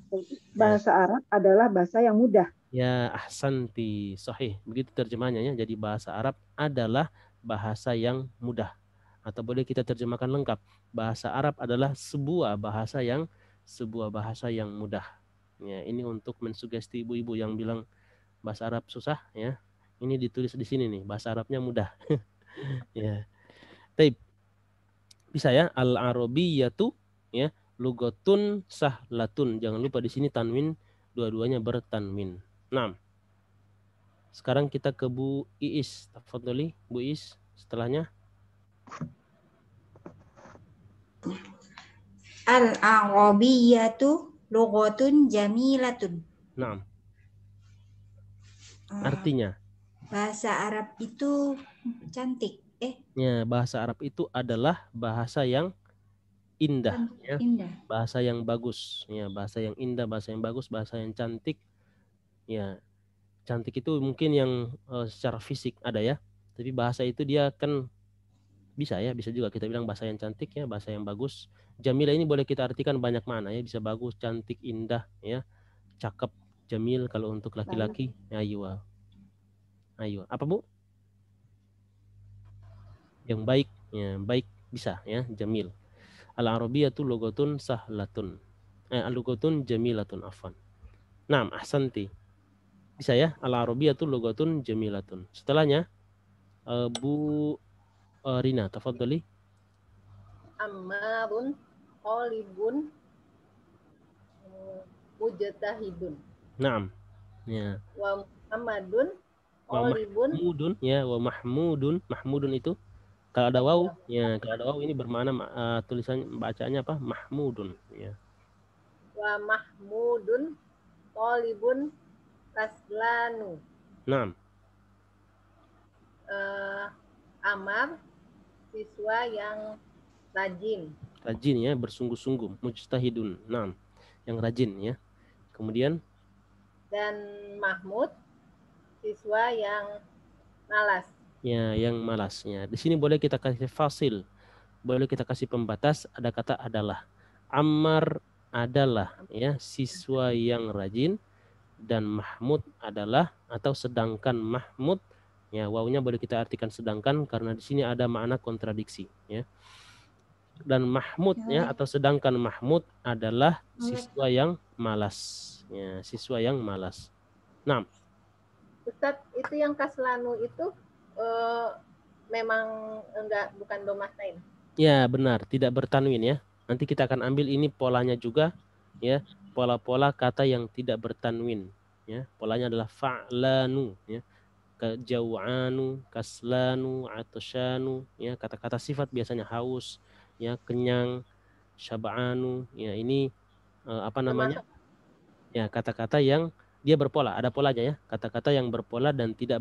Bahasa Arab adalah bahasa yang mudah. Ya, ahsanti. Sahih. Begitu terjemahnya, ya. Jadi bahasa Arab adalah bahasa yang mudah. Atau boleh kita terjemahkan lengkap. Bahasa Arab adalah sebuah bahasa yang mudah. Ya, ini untuk mensugesti ibu-ibu yang bilang bahasa Arab susah, ya. Ini ditulis di sini nih, bahasa Arabnya mudah. Ya. Taib. Bisa, ya, al-Arabiyatu, ya, lughatun sahlatun. Jangan lupa di sini tanwin, dua-duanya bertanwin. Nah. Sekarang kita ke Bu Iis. Tafadholi Bu Iis, setelahnya. Al-Arabiyatu lughatun jamilatun. Naam. Artinya? Bahasa Arab itu cantik. Ya, bahasa Arab itu adalah bahasa yang indah, ya. Bahasa yang bagus, ya. Bahasa yang indah, bahasa yang bagus, bahasa yang cantik. Ya, cantik itu mungkin yang secara fisik ada, ya. Tapi bahasa itu dia kan bisa, ya. Bisa juga kita bilang bahasa yang cantik, ya. Bahasa yang bagus. Jamilah ini boleh kita artikan banyak makna, ya. Bisa bagus, cantik, indah, ya. Cakep, jamil kalau untuk laki-laki. Ayo. Apa Bu? yang baik, ya, baik bisa ya, jamil. Al-arabiyatu lugatun sahlatun. Al-lugatun jamilatun afwan. Naam, ahsanti. Bisa ya, al-arabiyatu lugatun jamilatun. Setelahnya Bu Rina, tafadhali. Ammarun, Olibun, Mujtahidun. Naam. Ya. Wa Muhammadun, Wa Olibun. mahmudun ya, wa mahmudun. Mahmudun itu kalau ada waw, ya kalau ada waw ini bermakna tulisan bacaannya apa? Mahmudun ya. Wa Mahmudun, Olibun, Kaslanu. Naam. Amar, siswa yang rajin. Rajin ya, bersungguh-sungguh. Mujtahidun. Naam. Yang rajin ya. Kemudian Dan Mahmud, siswa yang malas. ya, yang malasnya. Di sini boleh kita kasih fasil. Boleh kita kasih pembatas, ada kata adalah. Ammar adalah ya, siswa yang rajin, dan Mahmud adalah atau sedangkan Mahmud ya, wawunya boleh kita artikan sedangkan karena di sini ada makna kontradiksi ya. Dan Mahmud ya, atau sedangkan Mahmud adalah siswa yang malas ya, siswa yang malas. Nah, Ustadz, itu yang kaslanu itu memang bukan domatain. Ya benar, tidak bertanwin ya. Nanti kita akan ambil ini polanya juga ya, pola-pola kata yang tidak bertanwin ya. Polanya adalah fa'lanu ya. Kejauhanu, kaslanu, atosyanu ya, kata-kata sifat biasanya haus ya, kenyang, syaba'anu ya, ini apa namanya? Ya, kata-kata yang dia berpola, ada polanya ya. Kata-kata yang berpola dan tidak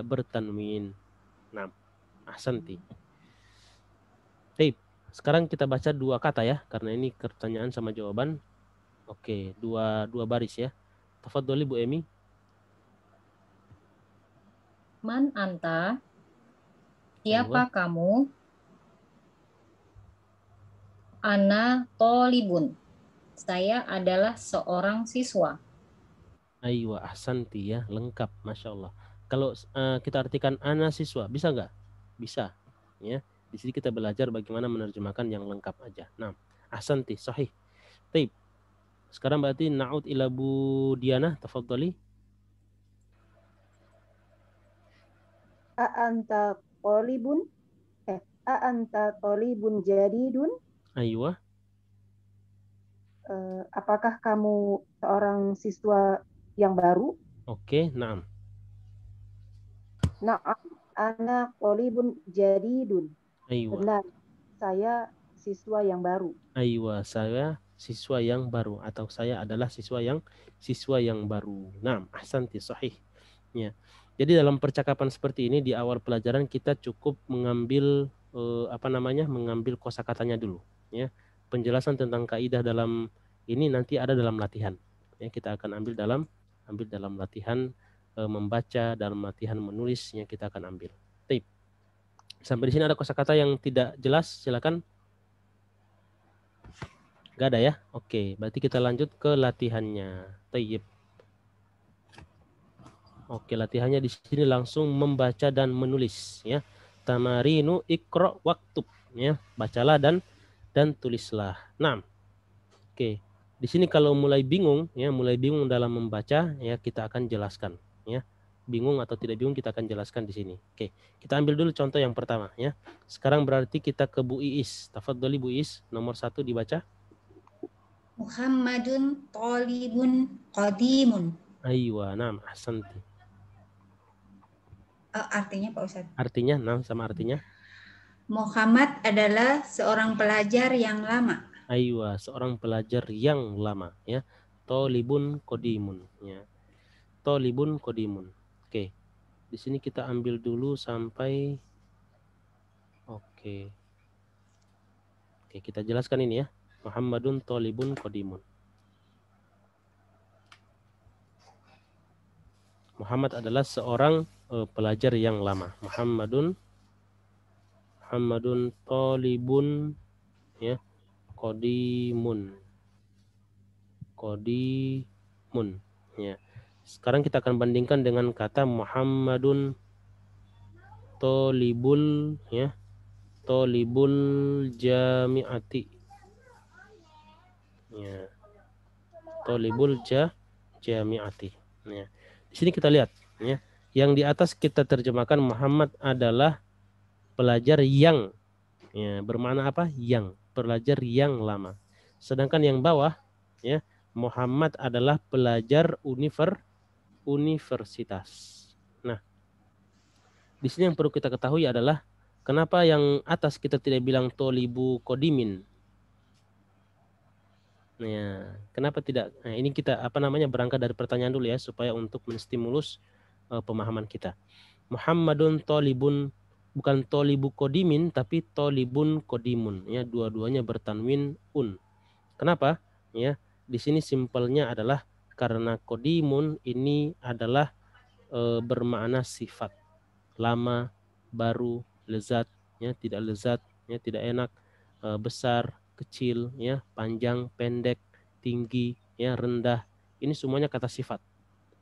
bertanwin. Nah, ahsanti. Baik, sekarang kita baca dua kata ya, karena ini pertanyaan sama jawaban. Oke, dua baris ya. Tafadholi Bu Emi. Man anta? Siapa kamu? Ana tolibun. Saya adalah seorang siswa. Aywa, ahsanti ya, lengkap, masya Allah. Kalau kita artikan ana siswa, bisa nggak? Bisa, ya. Di sini kita belajar bagaimana menerjemahkan yang lengkap aja. Nah, ahsanti, sahih. Baik. Sekarang berarti na'ud ila Bu Diana, tafadhali. A'anta tolibun a'anta tolibun jadidun. Aywa. Apakah kamu seorang siswa yang baru? Oke, naam. Na'am, ana tolibun jadidun. Aywa. Benar, saya siswa yang baru. Aywa, saya siswa yang baru, atau saya adalah siswa yang baru. Nah, ahsanti, sahih. Ya. Jadi dalam percakapan seperti ini di awal pelajaran kita cukup mengambil mengambil kosakatanya dulu, ya. Penjelasan tentang kaidah dalam ini nanti ada dalam latihan. Ya, kita akan ambil dalam latihan membaca, dalam latihan menulisnya kita akan ambil. Tip. Sampai di sini ada kosakata yang tidak jelas, silakan. Gak ada ya? Oke, berarti kita lanjut ke latihannya. Tayyib. Oke, latihannya di sini langsung membaca dan menulis ya. Tamarinu ikra waktub ya. Bacalah dan tulislah. Nah. Oke. Di sini kalau mulai bingung dalam membaca ya, kita akan jelaskan ya. Bingung atau tidak bingung kita akan jelaskan di sini. Oke, kita ambil dulu contoh yang pertama ya. Sekarang berarti kita ke Bu Iis. Tafadholi Bu Iis, nomor 1 dibaca. Muhammadun talibun qadimun. Aywa, naam, ahsanti. Artinya Pak Ustadz? Artinya, naam, sama artinya? Muhammad adalah seorang pelajar yang lama. Aywa, seorang pelajar yang lama ya. Talibun qadimun ya. Talibun qadimun. Oke. Di sini kita ambil dulu sampai Oke, kita jelaskan ini ya. Muhammadun talibun qadimun. Muhammad adalah seorang pelajar yang lama. Muhammadun talibun ya, qadimun ya. Sekarang kita akan bandingkan dengan kata Muhammadun Tolibul ya. Tolibul jami'ati. Ya. Tolibul jami'ati. Ya. Di sini kita lihat ya. Yang di atas kita terjemahkan Muhammad adalah pelajar yang ya, bermakna apa? Yang, pelajar yang lama. Sedangkan yang bawah ya, Muhammad adalah pelajar universitas. Nah, di sini yang perlu kita ketahui adalah kenapa yang atas kita tidak bilang tolibu kodimin. Nah, kenapa tidak? Nah, ini kita berangkat dari pertanyaan dulu ya supaya untuk menstimulus pemahaman kita. Muhammadun tolibun, bukan tolibu kodimin tapi tolibun kodimun ya, dua-duanya bertanwin un. Kenapa? Ya, di sini simpelnya adalah karena kodimun ini adalah bermakna sifat. Lama, baru, lezat, ya, tidak lezat, ya, tidak enak, besar, kecil, ya, panjang, pendek, tinggi, ya, rendah. Ini semuanya kata sifat.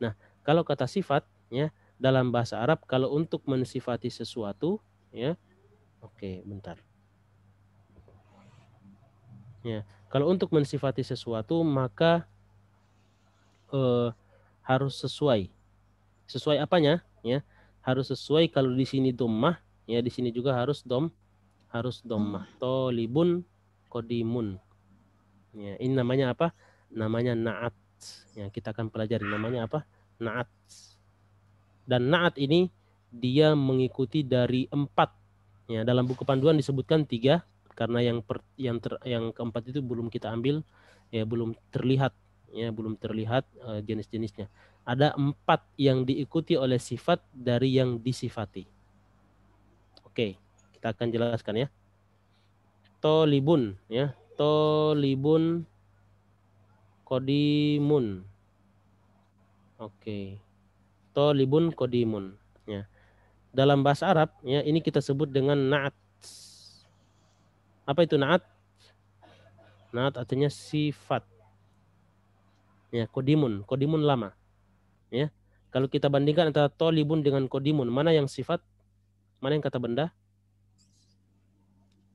Nah, kalau kata sifat, ya, dalam bahasa Arab kalau untuk mensifati sesuatu, ya, oke, bentar. Ya, kalau untuk mensifati sesuatu maka harus sesuai. Sesuai apanya? Ya, harus sesuai. Kalau di sini dhammah, ya di sini juga harus dhammah. Tolibun kodimun. Ya, ini namanya apa? Namanya na'at. Ya, kita akan pelajari namanya apa? Na'at. Dan na'at ini dia mengikuti dari 4. Ya, dalam buku panduan disebutkan 3 karena yang keempat itu belum kita ambil, ya belum terlihat, ya belum terlihat jenis-jenisnya. Ada 4 yang diikuti oleh sifat dari yang disifati. Oke, kita akan jelaskan ya. Tolibun, ya, tolibun kodimun. Oke, tolibun kodimun. Ya, dalam bahasa Arab, ya ini kita sebut dengan na'at. Apa itu na'at? Na'at artinya sifat. Ya, kodimun lama. Ya, kalau kita bandingkan antara tolibun dengan kodimun, mana yang sifat? Mana yang kata benda?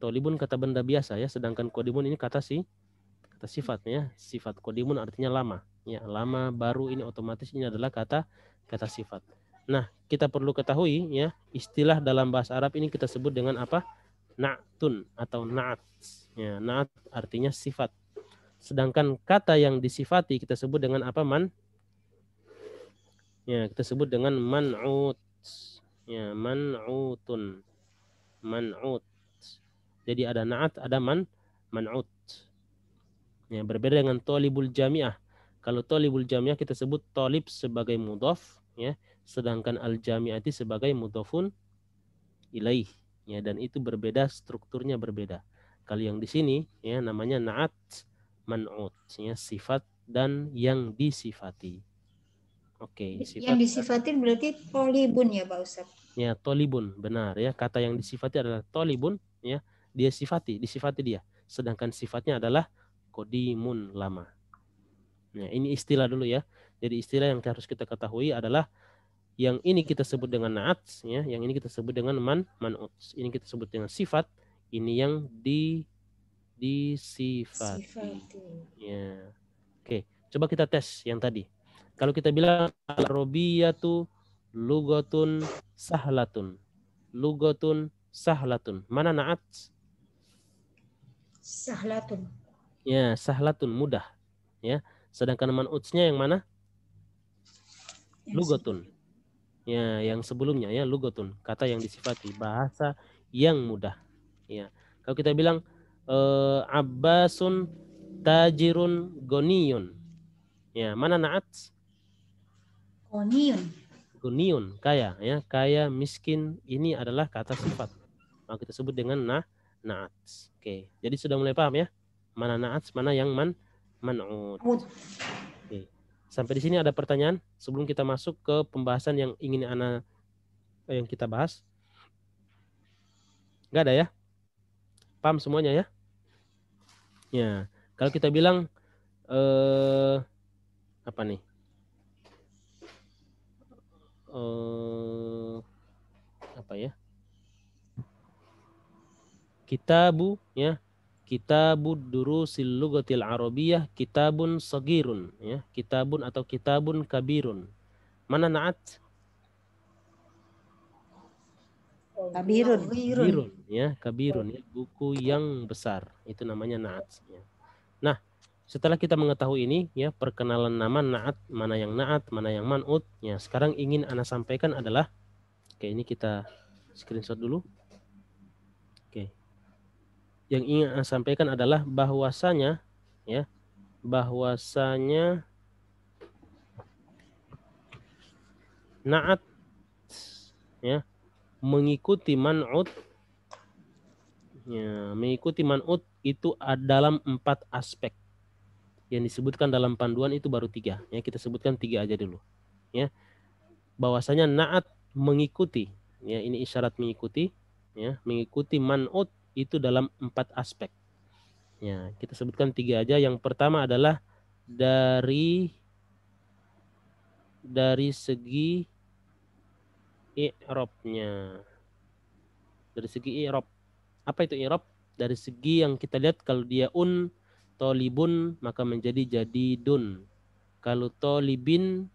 Tolibun kata benda biasa ya, sedangkan kodimun ini kata sifat ya. Sifat kodimun artinya lama. Ya, lama, baru, ini otomatis ini adalah kata sifat. Nah, kita perlu ketahui ya, istilah dalam bahasa Arab ini kita sebut dengan apa? Na'tun atau na'at. Ya, na'at artinya sifat. Sedangkan kata yang disifati kita sebut dengan apa? Ya, kita sebut dengan man'ut. Ya, man'utun. Man'ut. Jadi ada na'at, ada man'ut. Ya, berbeda dengan tolibul jami'ah. Kalau tolibul jami'ah kita sebut tolib sebagai mudhaf, ya, sedangkan al-jami'ati sebagai mudhafun ilaih. Ya, dan itu berbeda, strukturnya berbeda. Kalau yang di sini ya namanya na'at man'ut, ya, sifat dan yang disifati. Oke, sifat. Yang disifatin berarti tolibun ya Pak Ustaz? Ya, tolibun, benar ya. Kata yang disifati adalah tolibun, ya. Dia disifati dia. Sedangkan sifatnya adalah kodimun, lama. Nah, ini istilah dulu ya. Jadi istilah yang harus kita ketahui adalah yang ini kita sebut dengan na'at, ya, yang ini kita sebut dengan man'ut. Ini kita sebut dengan sifat, ini yang disifati. Ya. Oke, coba kita tes yang tadi. Kalau kita bilang al-arabiyatu lugatun sahlatun. Lugatun sahlatun. Mana na'at? Sahlatun. Ya, sahlatun, mudah. Ya. Sedangkan man'utnya yang mana? Lugatun. Ya, yang sebelumnya ya, lugatun, kata yang disifati, bahasa yang mudah. Ya. Kalau kita bilang Abbasun tajirun goniyun. Ya, mana na'at? Goniyun, kaya ya, kaya, miskin, ini adalah kata sifat. Maka kita sebut dengan na'at. Oke. Jadi sudah mulai paham ya? Mana na'at, mana yang man'ut. Oke. Sampai di sini ada pertanyaan sebelum kita masuk ke pembahasan yang ingin yang kita bahas? Enggak ada ya? Paham semuanya ya? Ya, kalau kita bilang apa nih? Apa ya? Kitabu ya. Kitabud durusil lughatil arabiyyah kitabun sagirun ya. Kitabun atau kitabun kabirun. Mana na'at? Kabirun. Kabirun ya, kabirun ya, buku yang besar. Itu namanya na'at ya. Nah, setelah kita mengetahui ini ya, perkenalan nama na'at, mana yang na'at, mana yang man'ut ya. Sekarang ingin ana sampaikan adalah, oke, ini kita screenshot dulu. Oke. Yang ingin ana sampaikan adalah bahwasanya ya, bahwasanya na'at ya mengikuti man'ut ya, mengikuti man'ut itu dalam 4 aspek. Yang disebutkan dalam panduan itu baru 3 ya, kita sebutkan 3 aja dulu ya. Bahwasanya na'at mengikuti ya, ini isyarat mengikuti ya, mengikuti man'ut itu dalam 4 aspek ya. Kita sebutkan 3 aja. Yang pertama adalah dari segi i'rabnya. Dari segi i'rab. Apa itu i'rab? Dari segi yang kita lihat, kalau dia tolibun maka menjadi jadidun. Kalau tolibin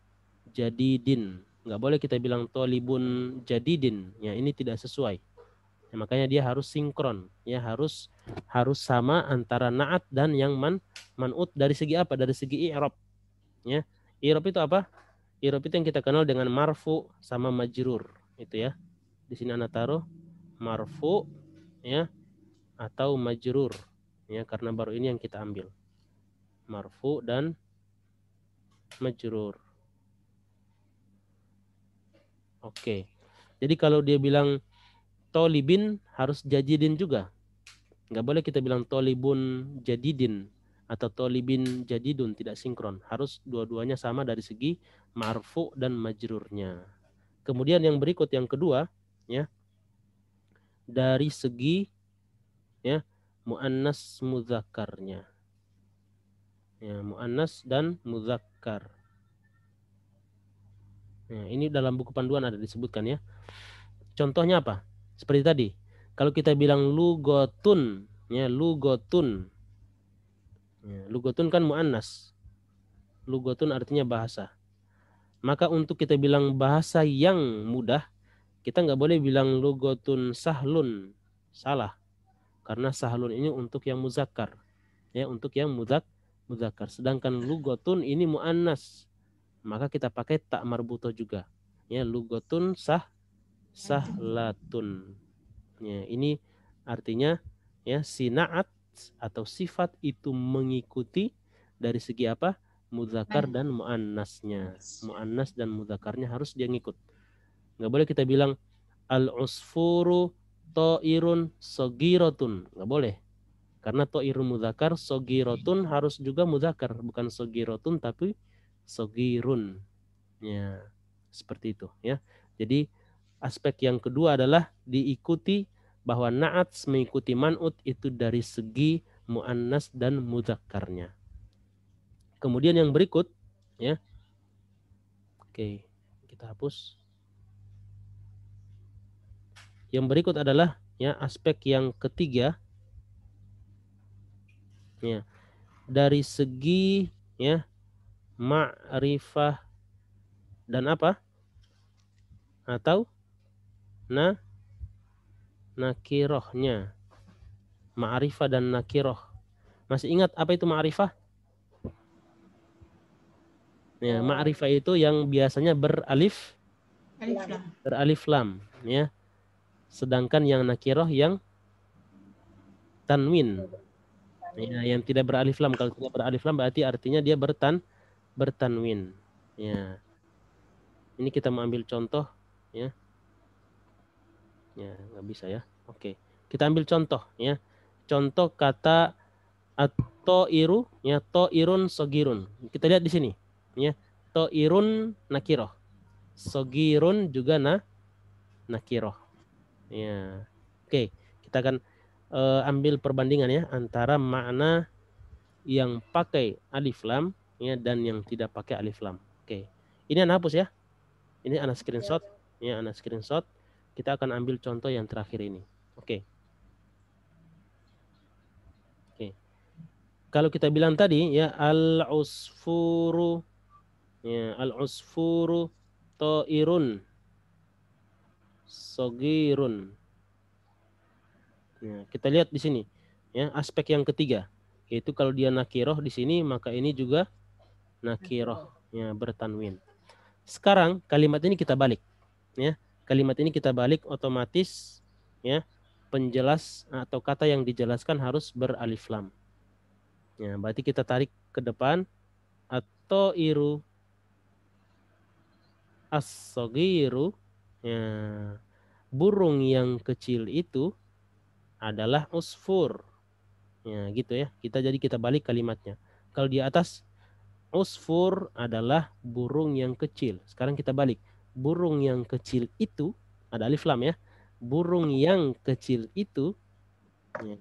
jadidin. Nggak boleh kita bilang tolibun jadidin. Ya, ini tidak sesuai. Ya, makanya dia harus sinkron. Ya, harus sama antara na'at dan yang man'ut. Dari segi apa? Dari segi i'rab. Ya. I'rab itu apa? I'rab itu yang kita kenal dengan marfu sama majrur. Itu ya. Di sini ana taruh marfu ya atau majrur ya, karena baru ini yang kita ambil. Marfu dan majrur. Oke. Jadi kalau dia bilang tolibin harus jadidin juga. Nggak boleh kita bilang tolibun jadidin atau tolibin jadidun, tidak sinkron. Harus dua-duanya sama dari segi marfu dan majrurnya. Kemudian yang berikut, yang kedua ya, dari segi ya muannas mudzakarnya. Ya, muannas dan mudzakkar. Nah, ini dalam buku panduan ada disebutkan ya. Contohnya apa? Seperti tadi. Kalau kita bilang lugotun, ya lugotun. Ya, lugotun kan muannas. Lugotun artinya bahasa. Maka untuk kita bilang bahasa yang mudah, kita nggak boleh bilang lugotun sahlun. Salah. Karena sahlun ini untuk yang muzakkar. Ya, untuk yang muzakkar. Sedangkan lugotun ini muannas. Maka kita pakai tak marbuto juga. Ya, lugotun sahlatun. Ya, ini artinya ya sinaat atau sifat itu mengikuti dari segi apa? Muzakkar dan muannasnya. Muannas dan mudzakarnya harus dia ngikut. Nggak boleh kita bilang al-usfuru ta'irun sogiratun. Nggak boleh. Karena ta'irun mudzakkar, sogiratun harus juga mudzakkar, bukan sogiratun tapi sogirun. Ya, seperti itu ya. Jadi aspek yang kedua adalah diikuti bahwa na'at mengikuti man'ut itu dari segi muannas dan mudzakkarnya. Kemudian yang berikut ya. Oke, kita hapus. Yang berikut adalah ya aspek yang ketiga. Ya. Dari segi ya ma'rifah dan apa? Atau nakirohnya. Ma'rifah dan nakiroh. Masih ingat apa itu ma'rifah? Ya, ma'rifah itu yang biasanya beralif lam ya. Sedangkan yang nakiroh yang tanwin. Ya, yang tidak beralif lam. Kalau tidak beralif lam berarti artinya dia bertanwin. Ya. Ini kita mengambil contoh ya. Ya, nggak bisa ya. Oke. Kita ambil contoh ya. Contoh kata at-ta'iru ya, ta'irun sogirun. Kita lihat di sini ya. Ta'irun nakiroh. Sogirun juga nakiroh. Ya. Oke, kita akan ambil perbandingan ya antara makna yang pakai alif lam ya dan yang tidak pakai alif lam. Oke. Ini Ana hapus ya. Ini Ana screenshot. Ya, Ana screenshot. Kita akan ambil contoh yang terakhir ini. Oke. kalau kita bilang tadi ya al-usfuru, ya al-usfuru ta'irun sogirun. Ya, kita lihat di sini ya aspek yang ketiga, yaitu kalau dia nakiroh di sini maka ini juga nakiroh ya bertanwin. Sekarang kalimat ini kita balik ya. Kalimat ini kita balik otomatis ya. Penjelas atau kata yang dijelaskan harus beralif lam. Ya, berarti kita tarik ke depan atau iru as-sagiru ya. Burung yang kecil itu adalah usfur. Ya, gitu ya. Kita balik kalimatnya. Kalau di atas usfur adalah burung yang kecil. Sekarang kita balik. Burung yang kecil itu ada alif lam ya. Burung yang kecil itu ya.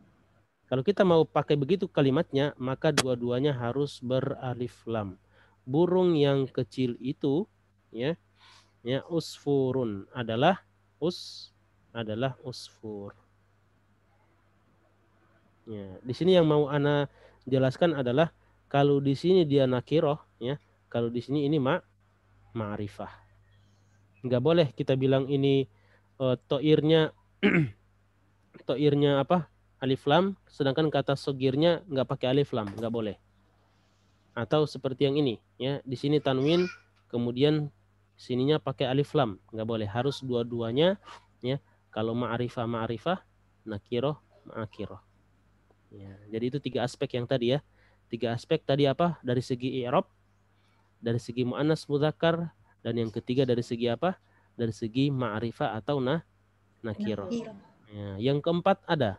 Kalau kita mau pakai begitu kalimatnya, maka dua-duanya harus beralif lam. Burung yang kecil itu ya, ya usfurun adalah usfur. Ya, di sini yang mau ana jelaskan adalah kalau di sini dia nakiroh ya, kalau di sini ini ma'rifah. Enggak boleh kita bilang ini toirnya toirnya apa? Alif lam, sedangkan kata sogirnya enggak pakai alif lam, enggak boleh. Atau seperti yang ini ya, di sini tanwin kemudian sininya pakai alif lam, enggak boleh. Harus dua-duanya ya. Kalau ma'rifah, nakiroh, ma'akiroh. Ya, jadi itu 3 aspek yang tadi ya. 3 aspek tadi apa? Dari segi i'rab, dari segi muannas mudzakkar, dan yang ketiga dari segi apa? Dari segi ma'rifah atau nakirah. Ya, yang keempat ada.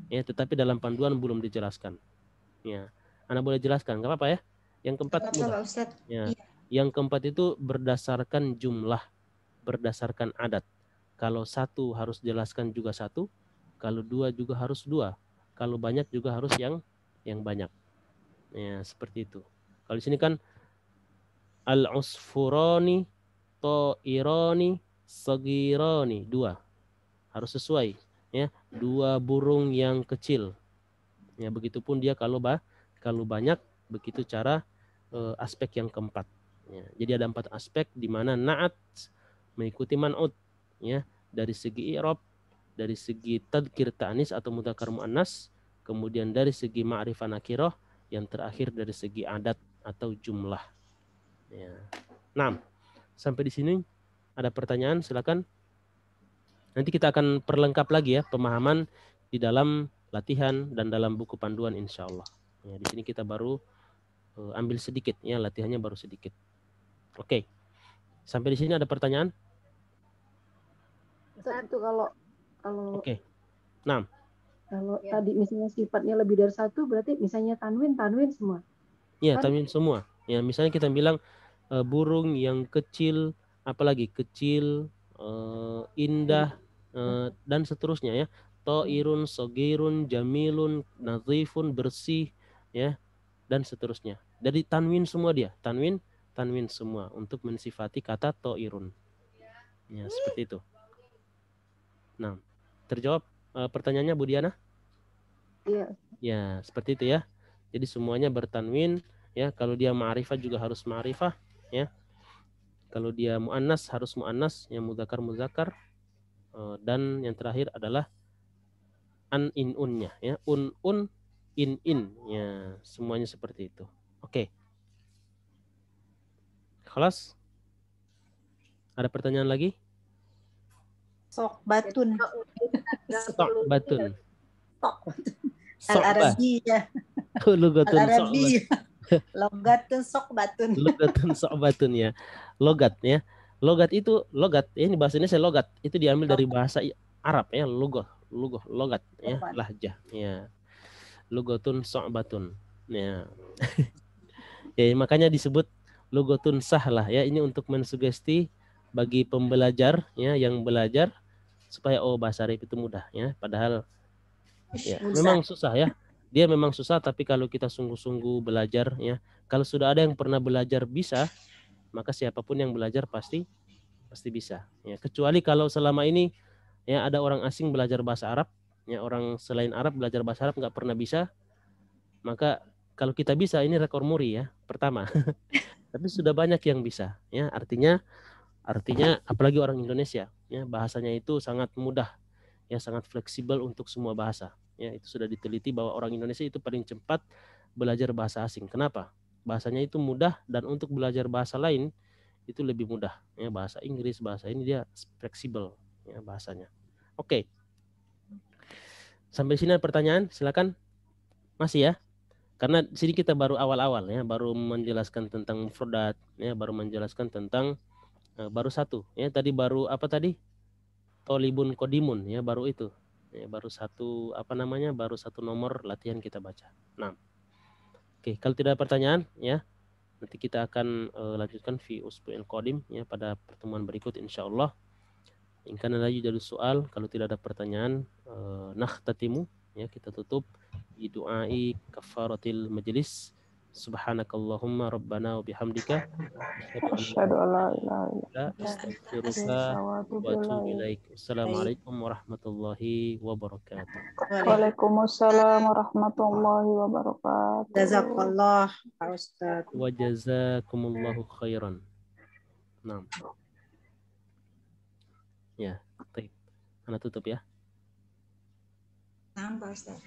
Ya, tetapi dalam panduan belum dijelaskan. Ya. Anda boleh jelaskan, enggak apa-apa ya? Yang keempat mudah. Ya. Yang keempat itu berdasarkan jumlah, berdasarkan adat. Kalau 1 harus jelaskan juga 1, kalau 2 juga harus 2. Kalau banyak juga harus yang banyak. Ya, seperti itu. Kalau di sini kan al-usfurani, ta'irani, sagirani, 2. Harus sesuai ya. 2 burung yang kecil. Ya, begitupun dia kalau banyak, begitu cara aspek yang keempat. Ya, jadi ada 4 aspek di mana na'at mengikuti man'ut ya, dari segi i'rab, dari segi tadkir ta'nis atau mudzakkar muannas, kemudian dari segi ma'rifah nakirah, yang terakhir dari segi adat atau jumlah. Ya. Nah, sampai di sini ada pertanyaan, silakan. Nanti kita akan perlengkap lagi ya pemahaman di dalam latihan dan dalam buku panduan insya Allah. Ya, di sini kita baru ambil sedikit ya, latihannya baru sedikit. Oke. Sampai di sini ada pertanyaan? Itu kalau Oke. Nah, kalau tadi misalnya sifatnya lebih dari 1 berarti misalnya tanwin semua. Iya, tanwin semua. Ya, misalnya kita bilang burung yang kecil, apalagi kecil, indah, dan seterusnya ya. Ta'irun, sogirun, jamilun, nazifun, bersih, ya, dan seterusnya. Jadi tanwin semua dia, tanwin semua untuk mensifati kata ta'irun. Ya, seperti itu. Nah, terjawab pertanyaannya Bu Diana? Iya. Ya, seperti itu ya. Jadi semuanya bertanwin ya. Kalau dia ma'rifah juga harus ma'rifah ya. Kalau dia muannas harus muannas, yang mudzakkar dan yang terakhir adalah an in unnya ya. Un in ya, semuanya seperti itu. Oke. Kelas? Ada pertanyaan lagi? Sok batun. Sok batun. Al-Arabiyah. Al-Arabiyah. Logatun sok batun. Logatun sok batun ya. Logat ya. Logat itu ini bahasa Indonesia logat itu diambil dari bahasa Arab ya, logat ya, lahjah ya. Logatun sok batun. Ya. Ya, makanya disebut logatun sahlah ya, ini untuk mensugesti bagi pembelajar ya, yang belajar supaya bahasa Arab itu mudah ya, padahal ya memang susah ya. Dia memang susah, tapi kalau kita sungguh-sungguh belajar ya, kalau sudah ada yang pernah belajar bisa, maka siapapun yang belajar pasti bisa ya. Kecuali kalau selama ini ya ada orang asing belajar bahasa Arab ya, orang selain Arab belajar bahasa Arab nggak pernah bisa, maka kalau kita bisa, ini rekor muri ya, pertama. Tapi sudah banyak yang bisa, ya. Artinya apalagi orang Indonesia, ya, bahasanya itu sangat mudah, ya, sangat fleksibel untuk semua bahasa. Ya, itu sudah diteliti bahwa orang Indonesia itu paling cepat belajar bahasa asing. Kenapa? Bahasanya itu mudah, dan untuk belajar bahasa lain itu lebih mudah. Ya, bahasa Inggris, bahasa ini dia fleksibel, ya, bahasanya. Oke. Sampai sini ada pertanyaan, silakan. Masih ya? Karena di sini kita baru awal-awal, ya, baru menjelaskan tentang mufradat, ya, baru menjelaskan tentang baru satu, ya, tadi baru apa tadi? Tolibun kodimun, ya, baru itu. Ya, baru satu baru satu nomor latihan kita baca. Nah. Oke, kalau tidak ada pertanyaan, ya, nanti kita akan lanjutkan fi usbu'il qadim, ya, pada pertemuan berikut insyaallah. In kana la yujadu soal, kalau tidak ada pertanyaan, nakhtatimu, ya, kita tutup di du'ai kafaratil majlis. Subhanakallahumma rabbana wa bihamdika Asyhadu an la ilaha illa astaghfiruka wa atubu ilaik. Assalamualaikum warahmatullahi wabarakatuh. Waalaikumsalam warahmatullahi wabarakatuh. Jazakallah Pak Ustadz. Wa jazakumullahu khairan. Nah. Ya, baik. Ana tutup ya. Nah, Pak Ustadz.